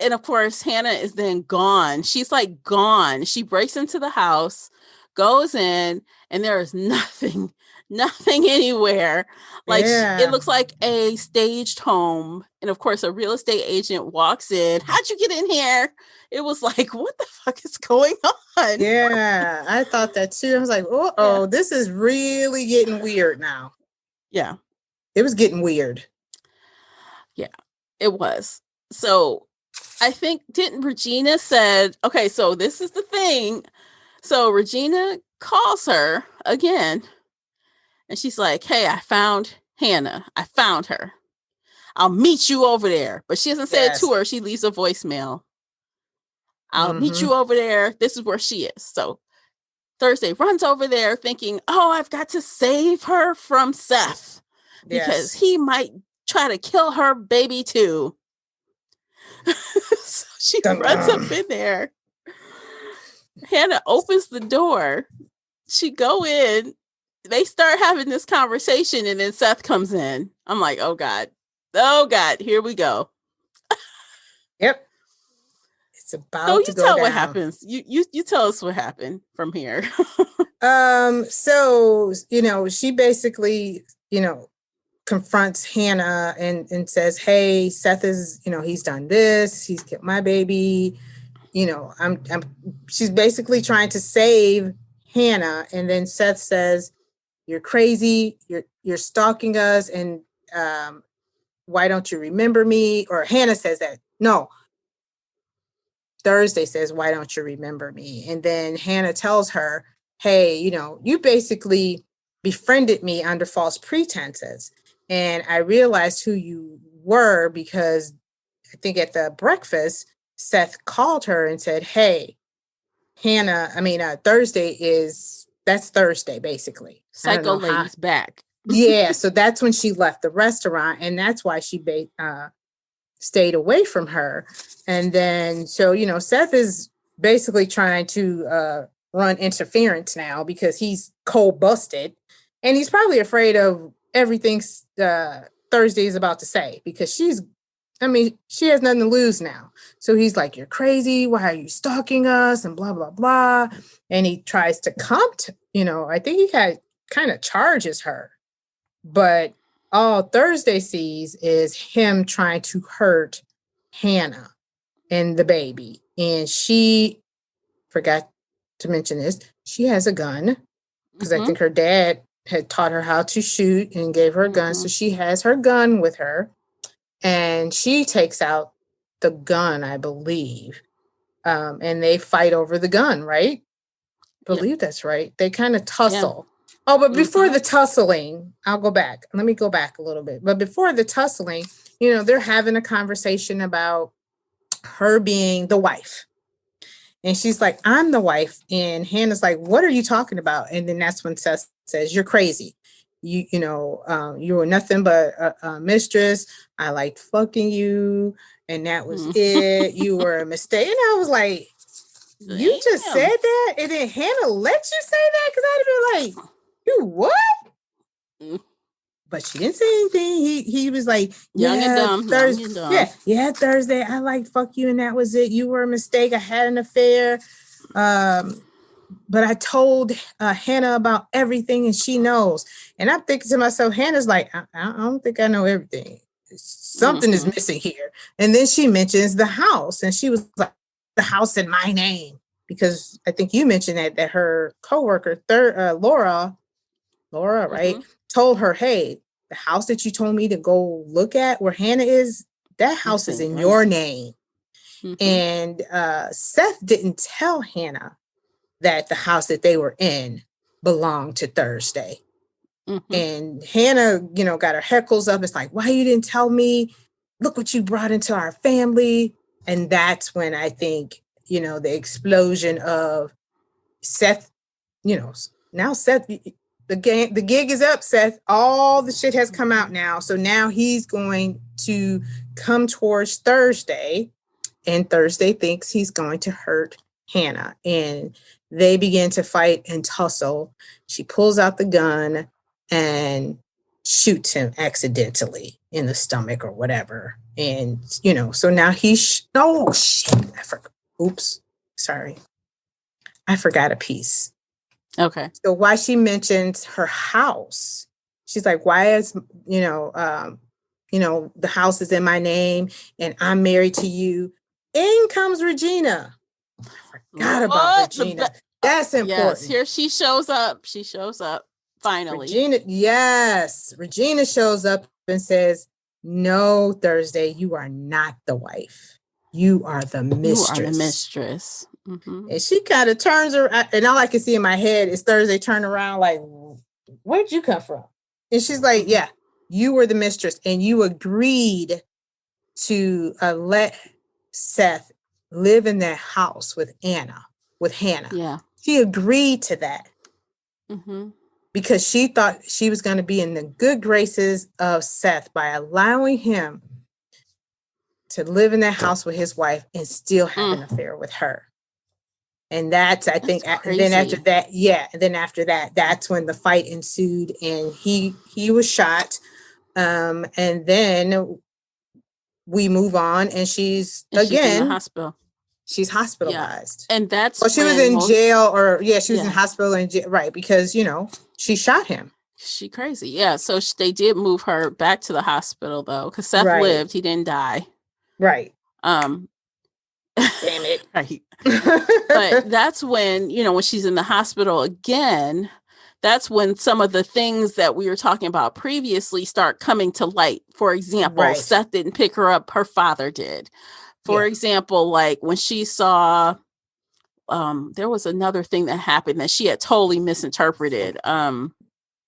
And of course, Hannah is then gone. She's like gone. She breaks into the house, goes in, and there is nothing anywhere. Like it looks like a staged home. And of course, a real estate agent walks in. How'd you get in here? It was like, what the fuck is going on? Yeah, I thought that too. I was like, this is really getting weird now. Yeah. It was getting weird. Yeah, it was. So I think, didn't Regina said, okay, so this is the thing. So Regina calls her again. And she's like, hey, I found Hannah. I found her. I'll meet you over there. But she doesn't say it to her. She leaves a voicemail. I'll meet you over there. This is where she is. So Thursday runs over there thinking, oh, I've got to save her from Seth because he might try to kill her baby too. So she runs up in there. Hannah opens the door. She go in. They start having this conversation, and then Seth comes in. I'm like, oh God, here we go. Yep. It's about so to you go tell down. What happens. You tell us what happened from here. So, you know, she basically, you know, confronts Hannah and says, hey, Seth is, you know, he's done this. He's killed my baby. You know, she's basically trying to save Hannah. And then Seth says, you're crazy. You're stalking us. And why don't you remember me? Or Hannah says that. No. Thursday says, why don't you remember me? And then Hannah tells her, hey, you know, you basically befriended me under false pretenses. And I realized who you were because I think at the breakfast, Seth called her and said, hey, that's Thursday, basically. Psycho lady's back. Yeah, so that's when she left the restaurant, and that's why she stayed away from her. And then, so, you know, Seth is basically trying to run interference now because he's cold busted, and he's probably afraid of everything Thursday is about to say because she's I mean, she has nothing to lose now. So he's like, you're crazy. Why are you stalking us? And blah, blah, blah. And he tries to I think he kind of charges her. But all Thursday sees is him trying to hurt Hannah and the baby. And she forgot to mention this. She has a gun because I think her dad had taught her how to shoot and gave her a gun. So she has her gun with her. And she takes out the gun, I believe. And they fight over the gun, right? Believe that's right. They kind of tussle. Yeah. Oh, but before the tussling, I'll go back. Let me go back a little bit. But before the tussling, they're having a conversation about her being the wife. And she's like, I'm the wife. And Hannah's like, what are you talking about? And then that's when Seth says, you're crazy. You were nothing but a mistress. I liked fucking you. And that was it. You were a mistake. And I was like, you just said that? And then Hannah let you say that? Because I'd have been like, you what? But she didn't say anything. He was like, young and dumb. Thursday. Yeah, Thursday. I liked fuck you. And that was it. You were a mistake. I had an affair. But I told Hannah about everything and she knows. And I'm thinking to myself, Hannah's like, I don't think I know everything. Something is missing here. And then she mentions the house. And she was like, the house in my name. Because I think you mentioned that her coworker, Laura, right, told her, hey, the house that you told me to go look at where Hannah is, that house is in your name. And Seth didn't tell Hannah that the house that they were in belonged to Thursday. And Hannah, got her heckles up. It's like, why you didn't tell me? Look what you brought into our family. And that's when I think, the explosion of Seth, now Seth, the gig is up, Seth. All the shit has come out now. So now he's going to come towards Thursday. And Thursday thinks he's going to hurt Hannah. And they begin to fight and tussle. She pulls out the gun and shoots him accidentally in the stomach or whatever. And, so now oh, shit. Oops. Sorry. I forgot a piece. Okay. So why she mentions her house, she's like, why is, the house is in my name and I'm married to you. In comes Regina. I forgot about Regina. That's important. Yes, here she shows up. Finally. Regina shows up and says, no, Thursday, you are not the wife. You are the mistress. And she kind of turns around, and all I can see in my head is Thursday turn around like, where'd you come from? And she's like, yeah, you were the mistress and you agreed to let Seth live in that house with Hannah. Yeah. She agreed to that because she thought she was going to be in the good graces of Seth by allowing him to live in that house with his wife and still have an affair with her. And that's crazy. And then after that, that's when the fight ensued and he was shot. And then we move on and she's in the hospital. She's hospitalized. Yeah. And that's she was in jail she was in hospital and jail, right? Because, she shot him. She crazy. Yeah. So they did move her back to the hospital though. Cause Seth lived, he didn't die. Right. Damn it. Right. But that's when, when she's in the hospital again, that's when some of the things that we were talking about previously start coming to light. For example, Seth didn't pick her up. Her father did. For example, like when she saw, there was another thing that happened that she had totally misinterpreted. There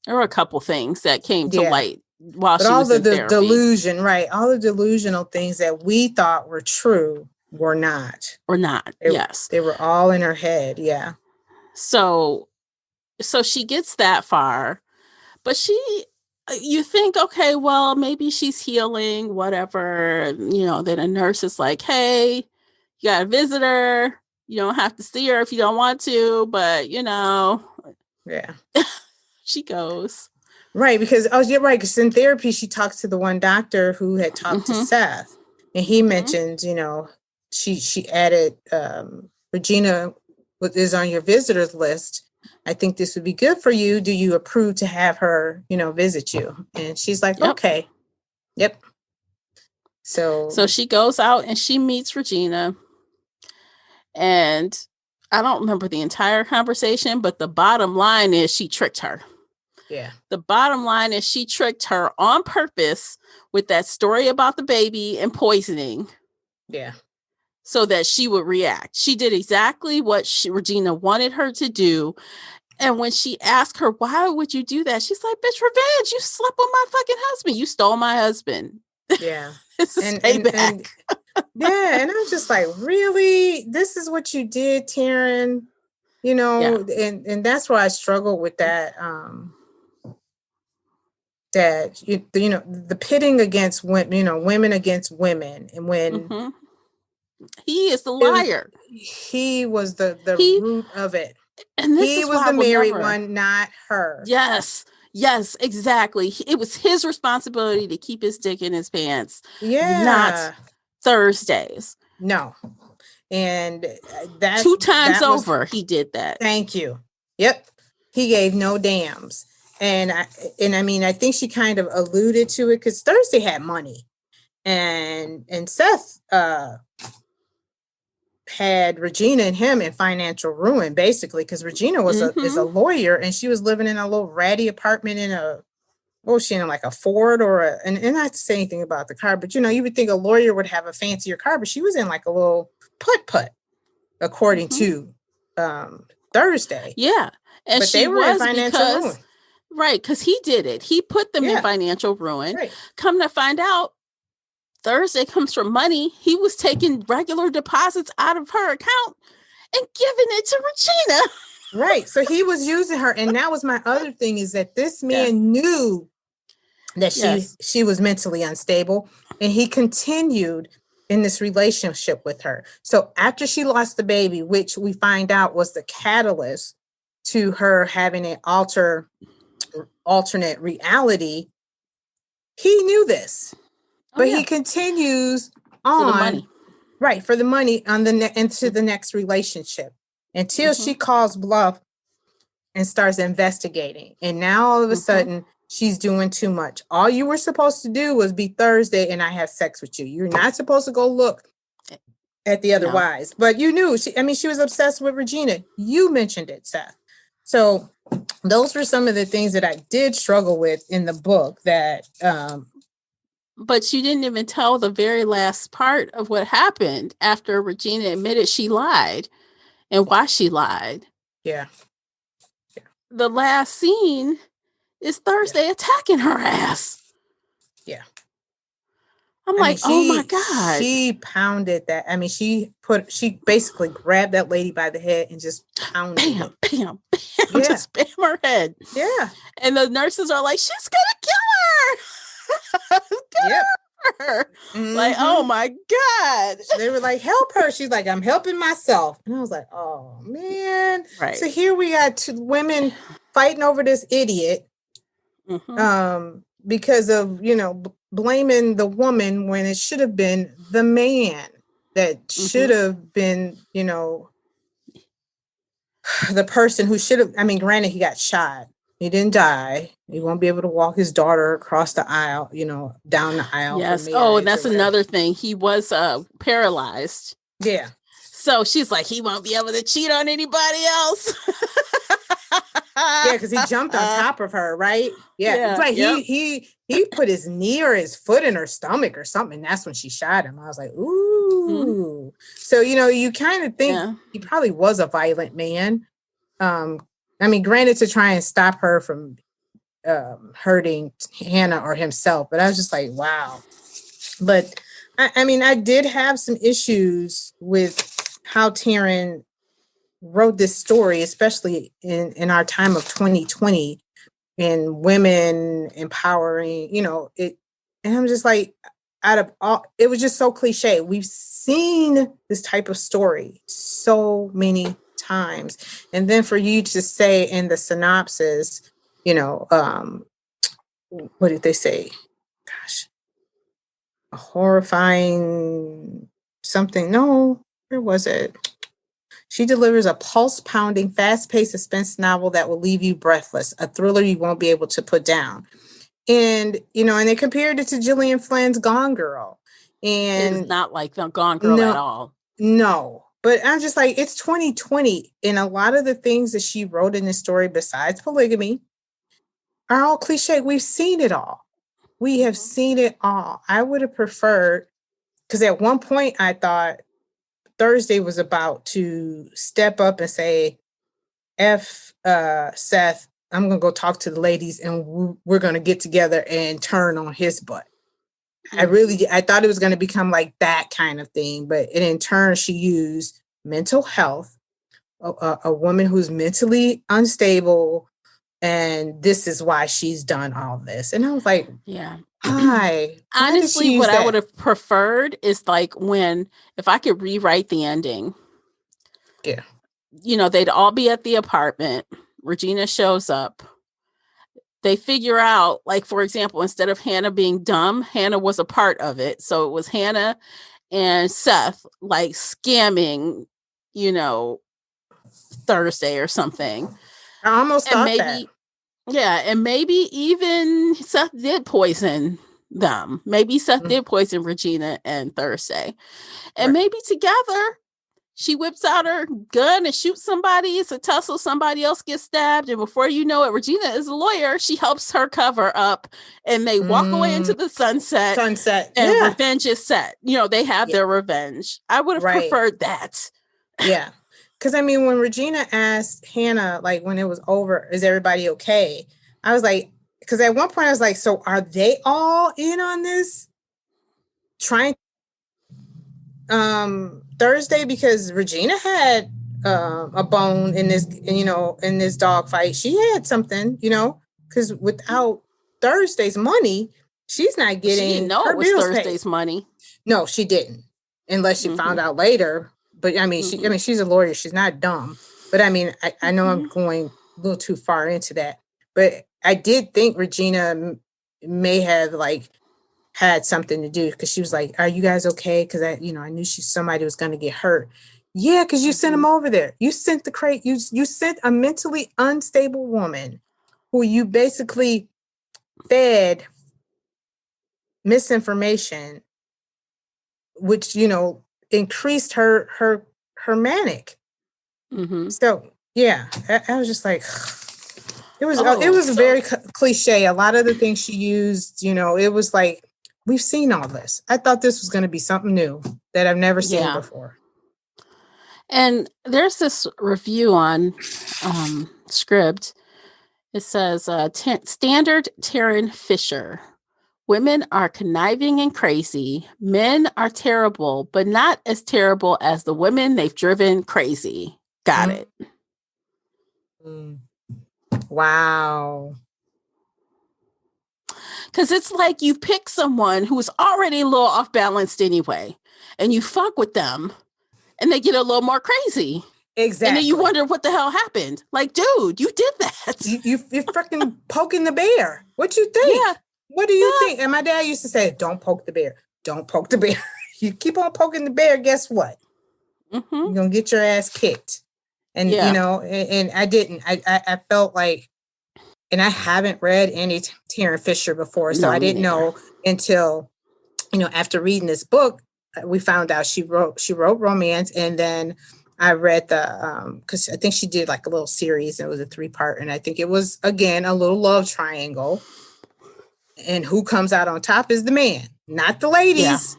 were a couple things that came to light while she was in therapy. Delusion, right? All the delusional things that we thought were true were not. Yes. They were all in her head. Yeah. So she gets that far, but you think, okay, well, maybe she's healing, whatever, then a nurse is like, hey, you got a visitor. You don't have to see her if you don't want to, but Yeah. She goes. Right. Because, you're right. Because in therapy, she talks to the one doctor who had talked to Seth. And he mentioned, she added, Regina is on your visitors list. I think this would be good for you. Do you approve to have her, visit you? And she's like, Yep. okay. Yep. So she goes out and she meets Regina. And I don't remember the entire conversation, but the bottom line is she tricked her. Yeah. The bottom line is she tricked her on purpose with that story about the baby and poisoning. Yeah. So that she would react. She did exactly what Regina wanted her to do. And when she asked her, why would you do that? She's like, bitch, revenge. You slept with my fucking husband. You stole my husband. Yeah. This is payback. Yeah. And I'm just like, really? This is what you did, Tarryn? And that's why I struggle with that. That the pitting against women against women, and when he is the liar, he was the root of it, and he was the married one, not her. Yes, exactly. It was his responsibility to keep his dick in his pants. Yeah, not Thursday's. No, and that 2 times over he did that. Thank you. Yep, he gave no dams. And I think she kind of alluded to it because Thursday had money, and Seth had Regina and him in financial ruin, basically, because Regina was is a lawyer, and she was living in a little ratty apartment in like a Ford and not to say anything about the car, but you would think a lawyer would have a fancier car, but she was in like a little putt, according to Thursday. Yeah, and but they were in financial ruin. Right, because he did it. He put them in financial ruin. Right. Come to find out, Thursday comes from money. He was taking regular deposits out of her account and giving it to Regina. Right. So he was using her. And that was my other thing, is that this man knew that she was mentally unstable, and he continued in this relationship with her. So after she lost the baby, which we find out was the catalyst to her having an alternate reality, he knew this, but he continues on for the money. Right, for the money on into the next relationship until she calls bluff and starts investigating. And now all of a sudden she's doing too much. All you were supposed to do was be Thursday and I have sex with you. You're not supposed to go look at the other wives, but you knew she was obsessed with Regina. You mentioned it, Seth. So those were some of the things that I did struggle with in the book that, but you didn't even tell the very last part of what happened after Regina admitted she lied and why she lied. Yeah. The last scene is Thursday attacking her ass. Yeah. I'm oh my God. She pounded that. She basically grabbed that lady by the head and just pounded bam, just bam her head. Yeah. And the nurses are like, she's gonna kill her. Her. Like, oh my God. They were like, help her. She's like, I'm helping myself. And I was like, oh man. Right. So here we got 2 women fighting over this idiot. Because of, blaming the woman when it should have been the man that should have been, the person who should have, granted, he got shot. He didn't die. He won't be able to walk his daughter across the aisle, down the aisle. Yes. Oh, and that's another thing. He was paralyzed. Yeah. So she's like, he won't be able to cheat on anybody else. Yeah, because he jumped on top of her, right? Yeah. Right. Yep. He put his knee or his foot in her stomach or something. And that's when she shot him. I was like, ooh. So, you kind of think he probably was a violent man. Granted, to try and stop her from hurting Hannah or himself, but I was just like, wow. But I did have some issues with how Tarryn wrote this story, especially in our time of 2020 and women empowering, it. And I'm just like, out of all, it was just so cliche. We've seen this type of story so many times. And then for you to say in the synopsis, what did they say? Gosh. a horrifying something. No, where was it? She delivers a pulse-pounding, fast-paced suspense novel that will leave you breathless, a thriller you won't be able to put down. And, and they compared it to Gillian Flynn's Gone Girl. And it is not like the Gone Girl at all. No. But I'm just like, it's 2020. And a lot of the things that she wrote in this story, besides polygamy, are all cliche. We've seen it all. We have seen it all. I would have preferred, because at one point I thought Thursday was about to step up and say, F Seth, I'm going to go talk to the ladies and we're going to get together and turn on his butt. I thought it was going to become like that kind of thing. But in turn, she used mental health, a woman who's mentally unstable. And this is why she's done all this. And I was like, yeah. Hi. Honestly, what I would have preferred is like if I could rewrite the ending. Yeah. They'd all be at the apartment. Regina shows up. They figure out, like, for example, instead of Hannah being dumb, Hannah was a part of it. So it was Hannah and Seth, like, scamming, Thursday or something. I almost thought that. Yeah, and maybe even Seth did poison them. Maybe Seth did poison Regina and Thursday. And maybe together, she whips out her gun and shoots somebody. It's a tussle. Somebody else gets stabbed. And before you know it, Regina is a lawyer. She helps her cover up and they walk away into the sunset. And revenge is set. They have their revenge. I would have preferred that. Yeah. Because, when Regina asked Hannah, like, when it was over, is everybody okay? I was like, because at one point I was like, so are they all in on this? Trying Thursday, because Regina had a bone in this, in this dog fight. She had something, because without Thursday's money, she's not getting. She didn't know it was Thursday's money. No, she didn't, unless she found out later. But she's a lawyer. She's not dumb. But I know I'm going a little too far into that. But I did think Regina may have had something to do, because she was like, "Are you guys okay?" Because I knew somebody was going to get hurt. Yeah, because you sent him over there. You sent you sent a mentally unstable woman who you basically fed misinformation, which increased her manic. So yeah, I was just like, it was very cliche. A lot of the things she used, it was like, we've seen all this. I thought this was going to be something new that I've never seen before. And there's this review on Scribd. It says, standard Tarryn Fisher. Women are conniving and crazy. Men are terrible, but not as terrible as the women they've driven crazy. Got it. Wow. Because it's like you pick someone who's already a little off balanced anyway, and you fuck with them, and they get a little more crazy. Exactly. And then you wonder what the hell happened. Like, dude, you did that. You're freaking poking the bear. What you think? Yeah. What do you think? And my dad used to say, don't poke the bear. Don't poke the bear. You keep on poking the bear, guess what? You're going to get your ass kicked. And, and I didn't. I felt like, and I haven't read any Tarryn Fisher before, so I didn't know until, after reading this book, we found out she wrote romance. And then I read because I think she did like a little series, and it was a 3-part. And I think it was, again, a little love triangle. And who comes out on top is the man, not the ladies.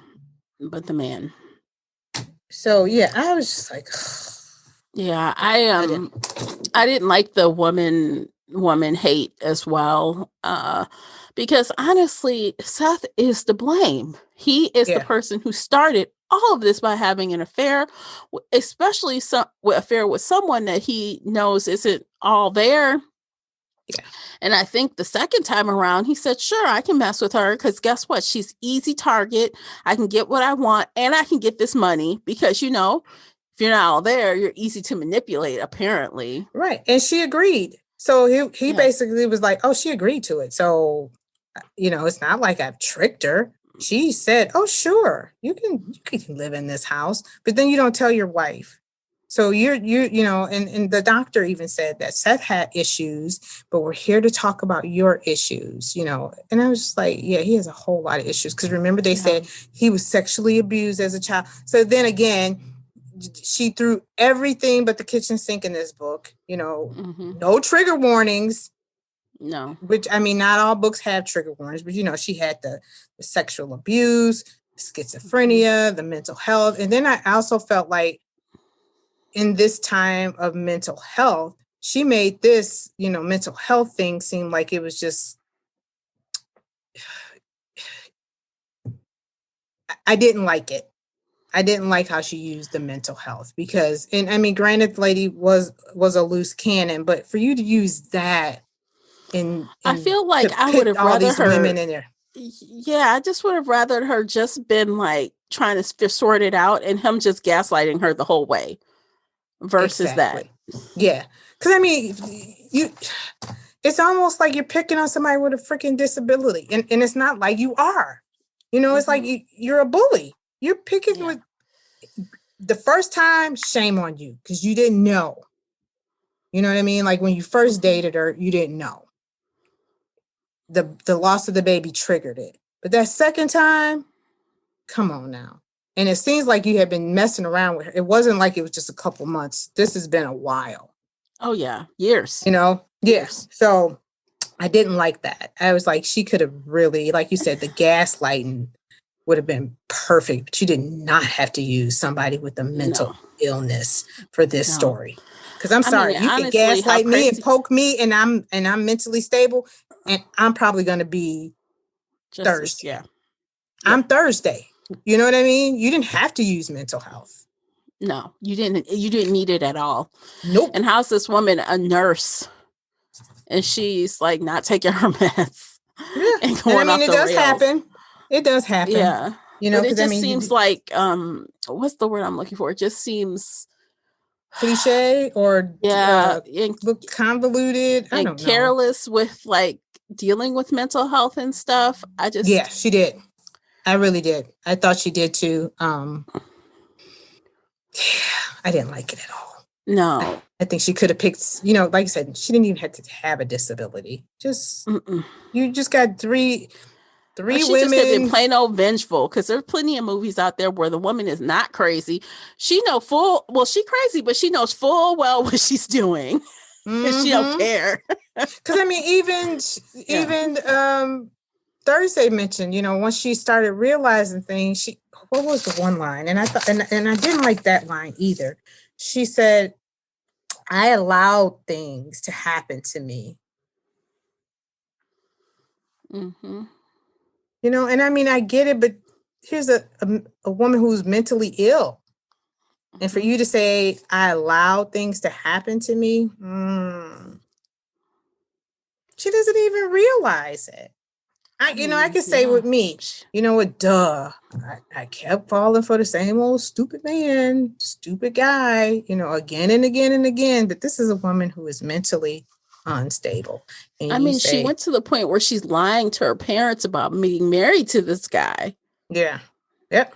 Yeah, but the man. So, yeah, I was just like, yeah, I didn't like the woman hate as well, because honestly, Seth is to blame. He is the person who started all of this by having an affair, especially affair with someone that he knows isn't all there. Yeah. And I think the second time around, he said, sure, I can mess with her, because guess what? She's easy target. I can get what I want, and I can get this money, because, if you're not all there, you're easy to manipulate, apparently. Right. And she agreed. So he basically was like, oh, she agreed to it. So, it's not like I've tricked her. she said, "Oh, sure, you can live in this house," but then you don't tell your wife. So and the doctor even said that Seth had issues, but we're here to talk about your issues, And I was just like, yeah, he has a whole lot of issues. Because remember, they said he was sexually abused as a child. So then again, she threw everything but the kitchen sink in this book, no trigger warnings. No. Which, I mean, not all books have trigger warnings, but, she had the sexual abuse, schizophrenia, the mental health. And then I also felt like in this time of mental health, she made this, mental health thing seem like it was just, I didn't like it. I didn't like how she used the mental health because, and I mean, granted, the lady was a loose cannon, but for you to use that and I feel like I would have all rather these women in there. Yeah, I just would have rather her just been like trying to sort it out and him just gaslighting her the whole way versus that. Yeah. Because I mean, it's almost like you're picking on somebody with a freaking disability. And it's not like you are. It's like you're a bully. You're picking with the first time, shame on you because you didn't know. You know what I mean? Like when you first dated her, you didn't know. The loss of the baby triggered it. But that second time, come on now. And it seems like you had been messing around with her. It wasn't like it was just a couple months. This has been a while. Oh, yeah. Years. Yeah. Years. So I didn't like that. I was like, she could have really, like you said, the gaslighting would have been perfect. But you did not have to use somebody with a mental illness for this story. Because I'm sorry, you honestly, can gaslight me and poke me and I'm mentally stable and I'm probably going to be Thursday. Yeah. I'm Thursday. You know what I mean? You didn't have to use mental health. No, you didn't need it at all. Nope. And how's this woman a nurse and she's like not taking her meds? Yeah. And going off it the does rails. happen. It does happen. Yeah. But it just seems like what's the word I'm looking for? It just seems cliche or convoluted. I don't know. Careless with like dealing with mental health and stuff. Yeah, she did. I really did. I thought she did too. I didn't like it at all. No. I think she could have picked, like I said, she didn't even have to have a disability. You just got three women. She just could be plain old vengeful because there's plenty of movies out there where the woman is not crazy. She she crazy, but she knows full well what she's doing. And she don't care. Because I mean, even Thursday mentioned, once she started realizing things, what was the one line? And I thought, and I didn't like that line either. She said, I allowed things to happen to me. Mm-hmm. And I mean, I get it, but here's a woman who's mentally ill. And for you to say, I allowed things to happen to me, she doesn't even realize it. I could say with me, duh. I kept falling for the same old stupid man, stupid guy, again and again and again. But this is a woman who is mentally unstable. And she went to the point where she's lying to her parents about being married to this guy. Yeah. Yep.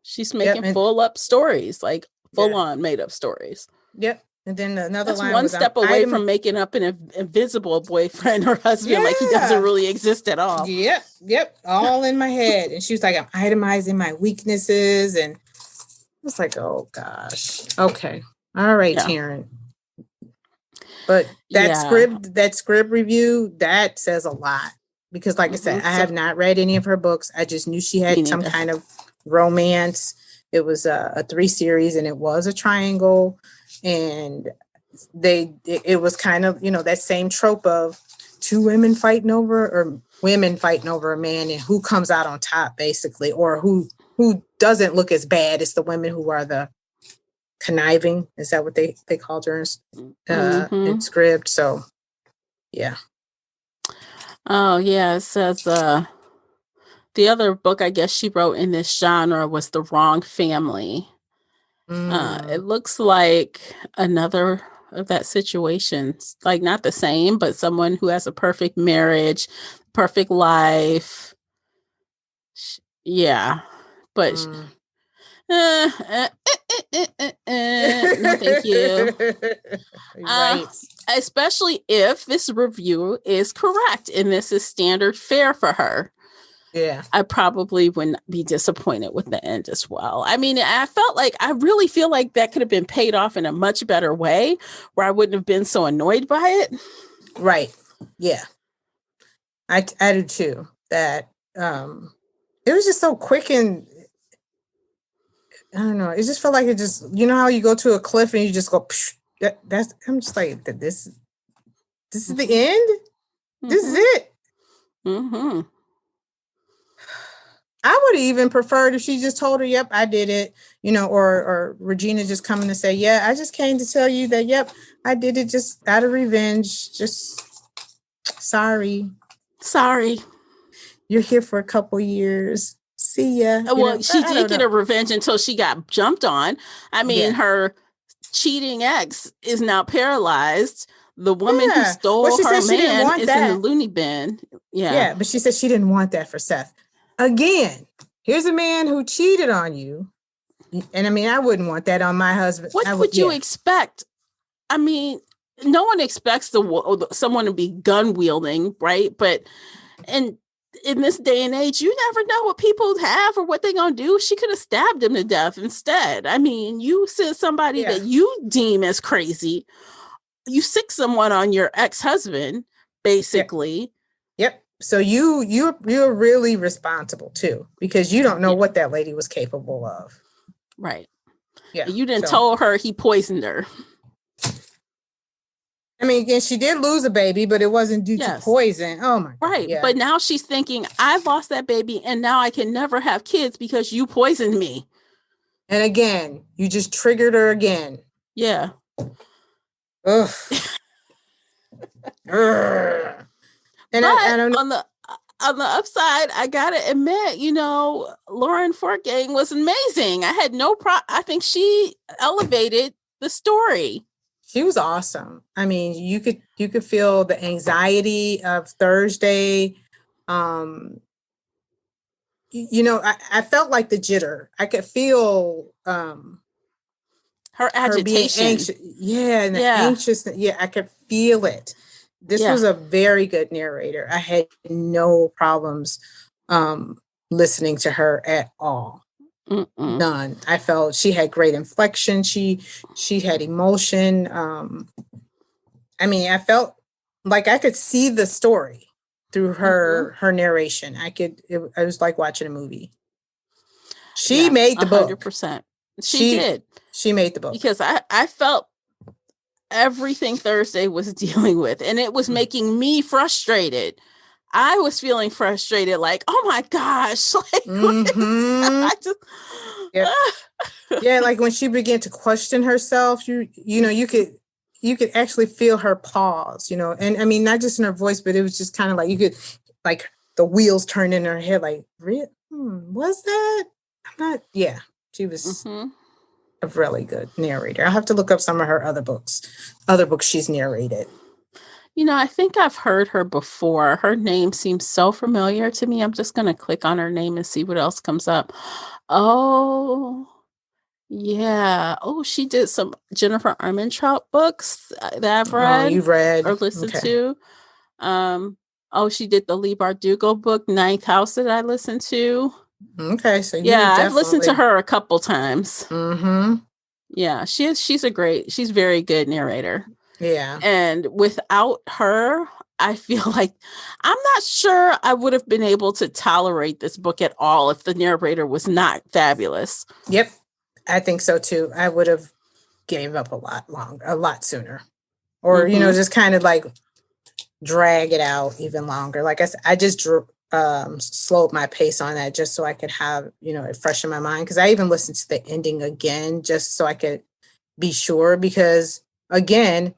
She's making full up stories, like full on made up stories. Yep. And then another line one step away from making up an invisible boyfriend or husband, like he doesn't really exist at all. Yep. All in my head. And she was like, I'm itemizing my weaknesses. And it's like, oh gosh. Okay. All right, Tarryn. But that script review, that says a lot. Because like I said, I have not read any of her books. I just knew she had some kind of romance. It was a 3 series and it was a triangle. And it was kind of, that same trope of 2 women fighting over a man and who comes out on top basically, or who doesn't look as bad as the women who are the conniving. Is that what they called her in script? So, yeah. Oh, yeah. It says the other book I guess she wrote in this genre was The Wrong Family. It looks like another of that situation, like not the same, but someone who has a perfect marriage, perfect life, Yeah, but no, thank you. Right. Especially if this review is correct and this is standard fare for her. Yeah. I probably wouldn't be disappointed with the end as well. I mean, I really feel like that could have been paid off in a much better way where I wouldn't have been so annoyed by it. Right. Yeah. I do too. That it was just so quick, and I don't know. It just felt like it just, you know how you go to a cliff and you just go, psh, that's, I'm just like, this is the end? Mm-hmm. This is it? Mm-hmm. I would have even preferred if she just told her, yep, I did it, or Regina just coming to say, yeah, I just came to tell you that, yep, I did it just out of revenge. Just sorry. You're here for a couple years. See ya. Well, she did get a revenge until she got jumped on. I mean, her cheating ex is now paralyzed. The woman who stole her man is in the loony bin. Yeah, but she said she didn't want that for Seth. Again, here's a man who cheated on you. And I mean, I wouldn't want that on my husband. What would you expect? I mean, no one expects someone to be gun wielding, right? But in this day and age, you never know what people have or what they're going to do. She could have stabbed him to death instead. I mean, you send somebody that you deem as crazy. You sick someone on your ex-husband, basically. Yep. So you're really responsible too, because you don't know what that lady was capable of. Right. Yeah. You didn't tell her he poisoned her. I mean, again, she did lose a baby, but it wasn't due to poison. Oh my God. Right. Yeah. But now she's thinking, I lost that baby and now I can never have kids because you poisoned me. And again, you just triggered her again. Yeah. Ugh. And I don't know. On the upside, I gotta admit, Lauren Fortgang was amazing. I had no problem. I think she elevated the story. She was awesome. I mean, you could feel the anxiety of Thursday. I felt like the jitter. I could feel her agitation. Her being anxious. Yeah, and the anxiousness. Yeah, I could feel it. This was a very good narrator. I had no problems listening to her at all. Mm-mm. None. I felt she had great inflection. She had emotion. I mean, I felt like I could see the story through her narration. It was like watching a movie. She made the 100%. Book. 100%. She did. She made the book. Because I felt everything Thursday was dealing with, and it was making me frustrated. I was feeling frustrated, like, oh my gosh, like, I just, yeah, like when she began to question herself, you could actually feel her pause, and I mean, not just in her voice, but it was just kind of like you could, like, the wheels turned in her head, like, was that? I'm not. Yeah, she was. A really good narrator. I'll have to look up some of her other books she's narrated. I think I've heard her before. Her name seems so familiar to me. I'm just going to click on her name and see what else comes up. Oh, yeah. Oh, she did some Jennifer Armentrout books that I've read. Oh, you've read. Or listened to. She did the Lee Bardugo book, Ninth House, that I listened to. Okay, so I've listened to her a couple times. Mm-hmm. Yeah, she's a very good narrator. Yeah, and without her, I feel like I'm not sure I would have been able to tolerate this book at all if the narrator was not fabulous. Yep, I think so too. I would have gave up a lot sooner, or just kind of like drag it out even longer. Like I said, I just slowed my pace on that just so I could have, it fresh in my mind. Because I even listened to the ending again just so I could be sure. Because again,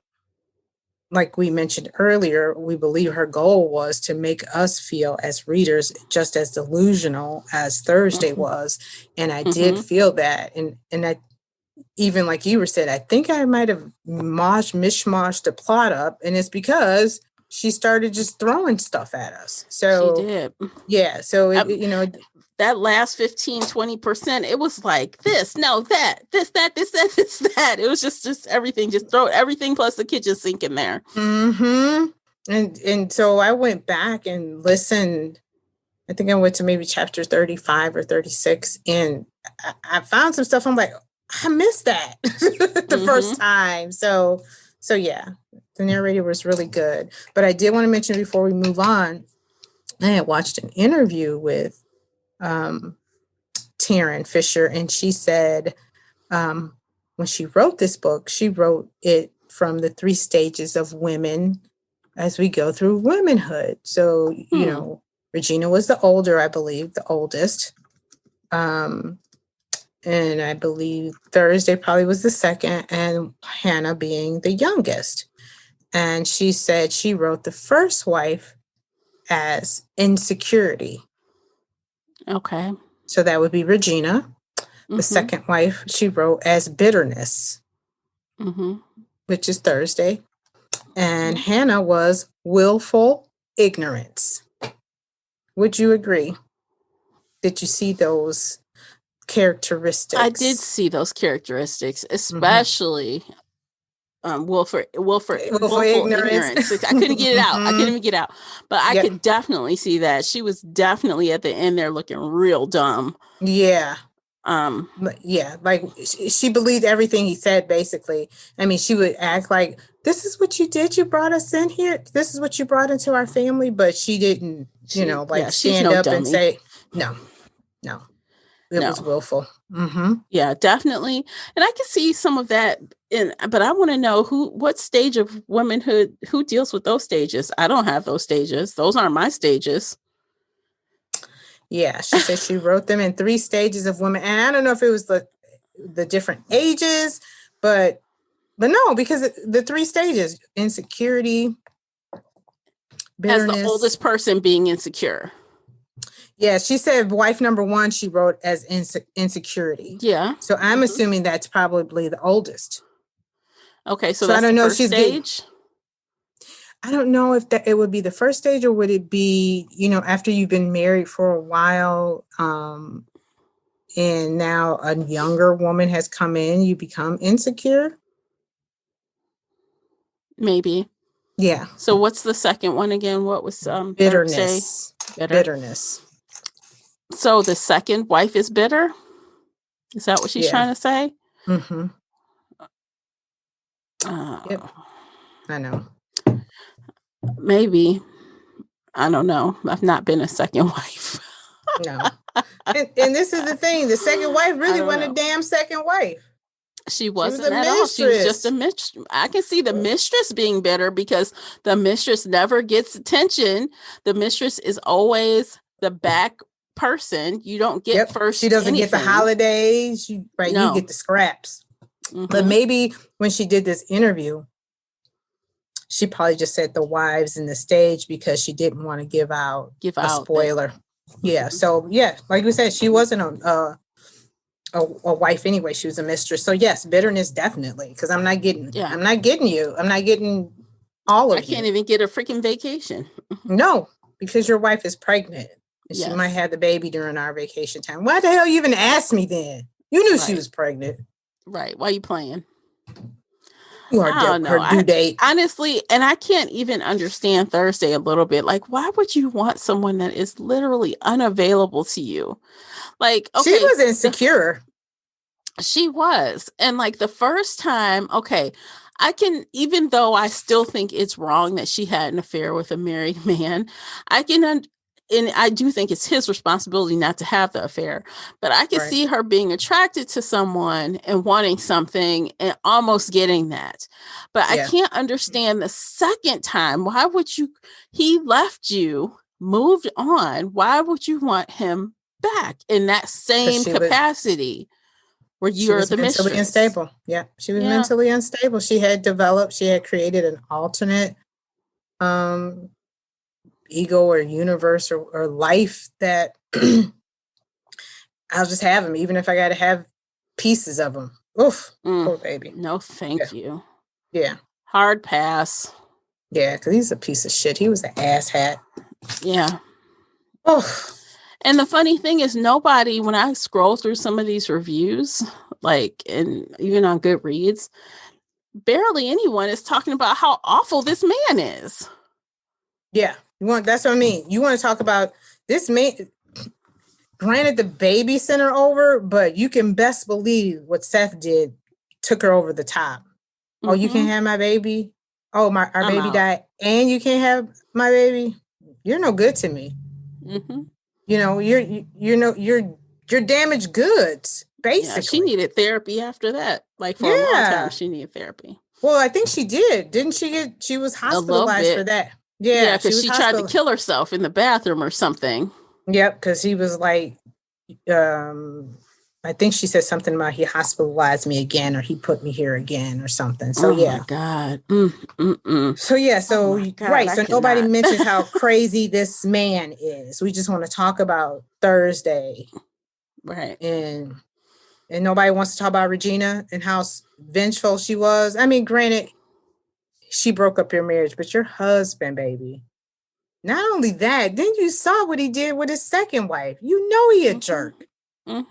like we mentioned earlier, we believe her goal was to make us feel as readers just as delusional as Thursday was. And I did feel that. And I, even like you were said, I think I might have mishmashed the plot up. And it's because she started just throwing stuff at us. So she did. Yeah. So that last 15-20%, it was like this, no, that, this, that, this, that, this, that. It was just everything. Just throw everything plus the kitchen sink in there. Mm-hmm. And so I went back and listened. I think I went to maybe chapter 35 or 36, and I found some stuff. I'm like, I missed that the first time. So yeah, the narrator was really good. But I did want to mention before we move on, I had watched an interview with Tarryn Fisher, and she said when she wrote this book, she wrote it from the 3 stages of women as we go through womanhood. So, you know, Regina was the older, I believe, the oldest. And I believe Thursday probably was the second, and Hannah being the youngest. And she said she wrote the first wife as insecurity. Okay. So that would be Regina. The second wife she wrote as bitterness, which is Thursday. And Hannah was willful ignorance. Would you agree? Did you see those characteristics? I did see those characteristics, especially willful ignorance. I couldn't get it out. I couldn't even get it out. But I could definitely see that. She was definitely at the end there looking real dumb. Yeah. Like she believed everything he said, basically. I mean, she would act like, this is what you did. You brought us in here. This is what you brought into our family. But she didn't, stand up and say, no. It was willful. Yeah, definitely. And I can see some of that but I want to know what stage of womanhood, who deals with those stages? I don't have those stages. Those aren't my stages. Yeah, she said she wrote them in 3 stages of women. And I don't know if it was the different ages, but no, because the 3 stages, insecurity, bitterness. As the oldest person being insecure. Yeah, she said wife number 1, she wrote as insecurity. Yeah. So I'm assuming that's probably the oldest. Okay, so that's I don't know the first stage? I don't know if it would be the first stage, or would it be, after you've been married for a while, and now a younger woman has come in, you become insecure? Maybe. Yeah. So what's the second one again? What was bitterness? Bitterness. So the second wife is bitter? Is that what she's trying to say? Mm-hmm. Yep. I know. Maybe. I don't know. I've not been a second wife. No. And this is the thing. The second wife really wasn't a damn second wife. She wasn't at all. She was just a mistress. I can see the mistress being better because the mistress never gets attention. The mistress is always the back person. You don't get first. She doesn't get the holidays. You get the scraps. But maybe when she did this interview, she probably just said the wives in the stage because she didn't want to give out a spoiler. Yeah. So like we said, she wasn't a wife anyway. She was a mistress. So yes, bitterness definitely, because I'm not getting you. I'm not getting all of you. I can't even get a freaking vacation. No, because your wife is pregnant. And she might have the baby during our vacation time. Why the hell you even asked me then? You knew she was pregnant. Right. Why are you playing? Her due date. Honestly, and I can't even understand Thursday a little bit. Like, why would you want someone that is literally unavailable to you? Like, okay, she was insecure. She was. And like the first time, I can, even though I still think it's wrong that she had an affair with a married man, and I do think it's his responsibility not to have the affair, but I can see her being attracted to someone and wanting something and almost getting that. But I can't understand the second time. Why would he left you, moved on. Why would you want him back in that same capacity where you're the mistress? Mentally unstable. Yeah. She was mentally unstable. She had created an alternate, ego or universe or life that I'll just have him, even if I got to have pieces of him. Oof, poor baby. No, thank you. Yeah. Hard pass. Yeah, because he's a piece of shit. He was an asshat. Yeah. Oh. And the funny thing is, nobody, when I scroll through some of these reviews, like, and even on Goodreads, barely anyone is talking about how awful this man is. Yeah. That's what I mean. You want to talk about this man. Granted, the baby sent her over, but you can best believe what Seth did took her over the top. Oh, you can't have my baby. Oh, our baby died, and you can't have my baby. You're no good to me. You know, you're damaged goods. Basically, yeah, she needed therapy after that. Like for a long time, she needed therapy. Well, I think she did. Didn't she she was hospitalized for that. Yeah, because she tried to kill herself in the bathroom or something. Yep, because he was like, I think she said something about he hospitalized me again, or he put me here again, or something. So my God. So yeah, so God, right. So nobody mentions how crazy this man is. We just want to talk about Thursday, right? And nobody wants to talk about Regina and how vengeful she was. I mean, granted, she broke up your marriage, but your husband, baby. Not only that, then you saw what he did with his second wife. You know he a jerk. Ugh.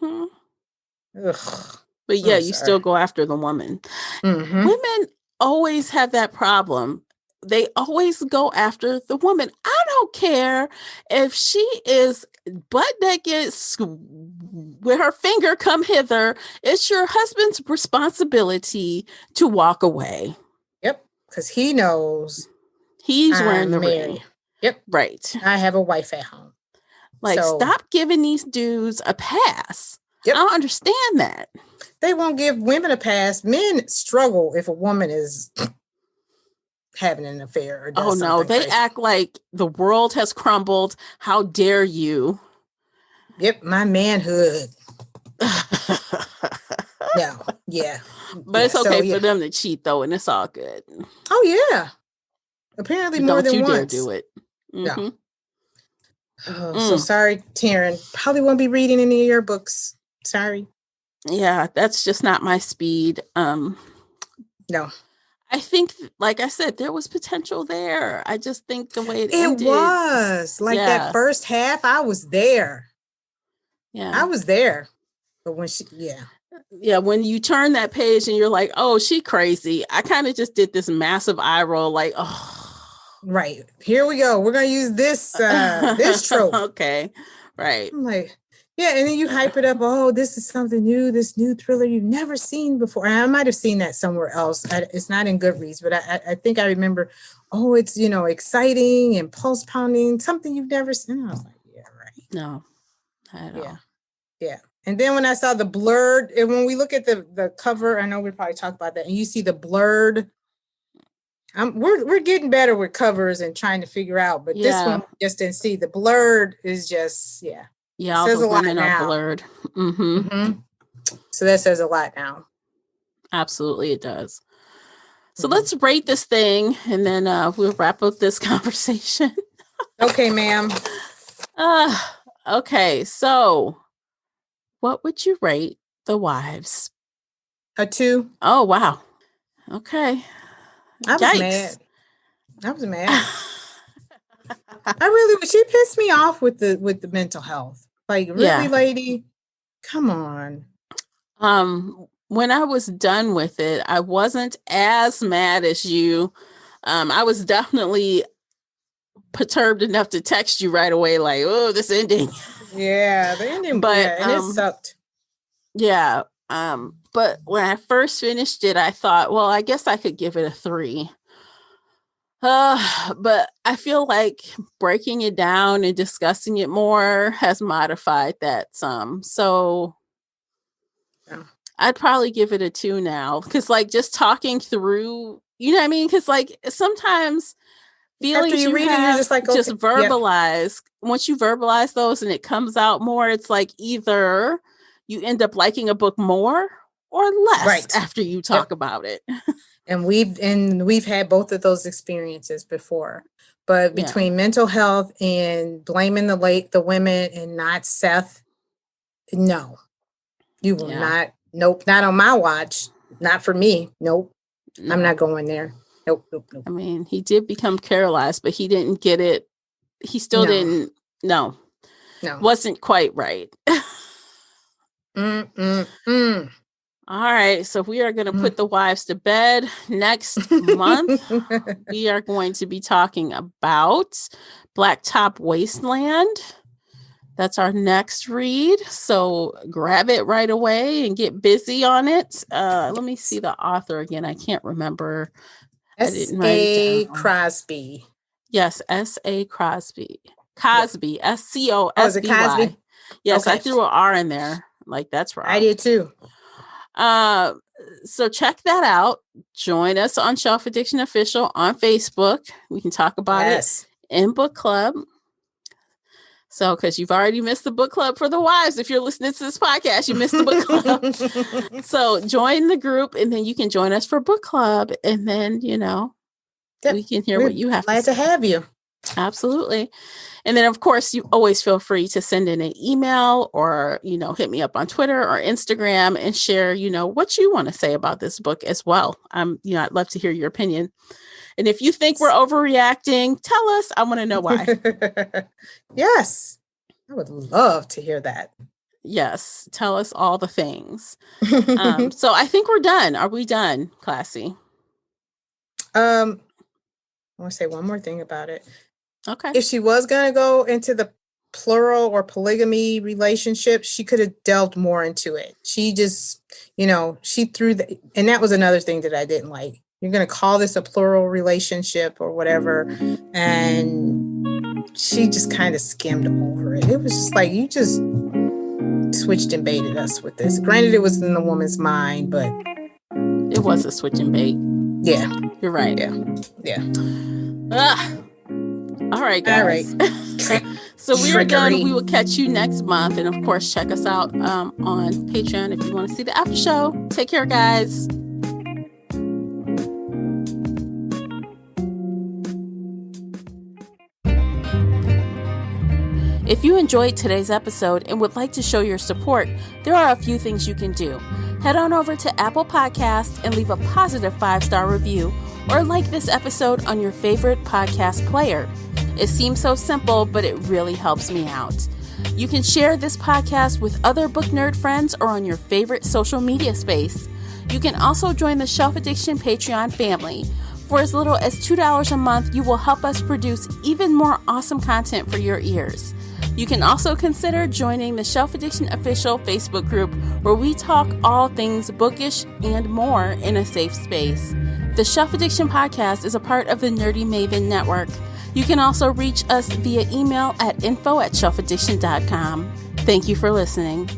But yeah, you still go after the woman. Women always have that problem. They always go after the woman. I don't care if she is butt naked with her finger come hither. It's your husband's responsibility to walk away. Yep, because he knows he's wearing the ring. Yep, right. I have a wife at home. Like, stop giving these dudes a pass. Yep. I don't understand that. They won't give women a pass. Men struggle if a woman is having an affair or does something they crazy. Act like the world has crumbled. How dare you? Yep, my manhood. No, yeah. But it's okay for them to cheat, though, and it's all good. Oh, yeah. Apparently more than once. Don't you dare do it. No. So sorry, Tarryn. Probably won't be reading any of your books. Sorry. Yeah, that's just not my speed. No. I think, like I said, there was potential there. I just think the way it ended. It was. Like that first half, I was there. Yeah. I was there. But when Yeah, when you turn that page and you're like, oh, she crazy. I kind of just did this massive eye roll, like, oh. Right. Here we go. We're going to use this this trope. Okay. Right. I'm like, yeah, and then you hype it up. Oh, this is something new, this new thriller you've never seen before. And I might have seen that somewhere else. It's not in Goodreads, but I think I remember, oh, it's, exciting and pulse pounding, something you've never seen. I was like, yeah, right. No, not at all. Yeah. And then when I saw the blurred, and when we look at the cover, I know we probably talk about that, and you see the blurred, we're getting better with covers and trying to figure out, but this one we just didn't see. The blurred is just, Yeah, all the women are blurred. So that says a lot now. Absolutely, it does. So let's rate this thing, and then we'll wrap up this conversation. Okay, ma'am. Okay, so what would you rate The Wives? A 2. Oh, wow. Okay. I was mad. She pissed me off with the mental health. Like, really, lady? Come on. When I was done with it, I wasn't as mad as you. I was definitely perturbed enough to text you right away, like, oh, this ending. Yeah, the ending, and it sucked. Yeah. But when I first finished it, I thought, well, I guess I could give it a 3. But I feel like breaking it down and discussing it more has modified that some. So I'd probably give it a 2 now. Because like just talking through, you know what I mean? Because like sometimes feelings after you read it, you're just like, okay, just verbalize. Once you verbalize those and it comes out more, it's like either you end up liking a book more or less after you talk about it. And we've had both of those experiences before. But between mental health and blaming the women and not Seth, no. You will not. Nope, not on my watch. Not for me. Nope. No. I'm not going there. Nope. I mean, he did become paralyzed, but he didn't get it. He still didn't. No. No. Wasn't quite right. All right, so we are going to put the wives to bed. Next month, we are going to be talking about Blacktop Wasteland. That's our next read. So grab it right away and get busy on it. Let me see the author again. I can't remember. S.A. Crosby. Yes, S.A. Crosby. Cosby. S-C-O-S-B-Y. Oh, is it Cosby? Yes, Okay. I threw an R in there. Like, that's right. I did too. So check that out. Join us on Shelf Addiction Official on Facebook. We can talk about it in book club. So, because you've already missed the book club for the wives. If you're listening to this podcast, you missed the book club. So join the group, and then you can join us for book club. And then, we can hear what you have to say. Glad to have you. Absolutely. And then, of course, you always feel free to send in an email or, hit me up on Twitter or Instagram and share, what you want to say about this book as well. I'd love to hear your opinion. And if you think we're overreacting, tell us. I want to know why. Yes. I would love to hear that. Yes. Tell us all the things. So I think we're done. Are we done, Classy? I want to say one more thing about it. Okay. If she was going to go into the plural or polygamy relationship, she could have delved more into it. She just, she threw and that was another thing that I didn't like. You're going to call this a plural relationship or whatever. And she just kind of skimmed over it. It was just like, you just switched and baited us with this. Granted, it was in the woman's mind, but it was a switch and bait. Yeah. You're right. Yeah. All right, guys. All right. So we are done. We will catch you next month. And of course, check us out on Patreon if you want to see the after show. Take care, guys. If you enjoyed today's episode and would like to show your support, there are a few things you can do. Head on over to Apple Podcasts and leave a positive 5-star review, or like this episode on your favorite podcast player. It seems so simple, but it really helps me out. You can share this podcast with other book nerd friends or on your favorite social media space. You can also join the Shelf Addiction Patreon family. For as little as $2 a month, you will help us produce even more awesome content for your ears. You can also consider joining the Shelf Addiction Official Facebook group, where we talk all things bookish and more in a safe space. The Shelf Addiction Podcast is a part of the Nerdy Maven Network. You can also reach us via email at info@shelfaddiction.com. Thank you for listening.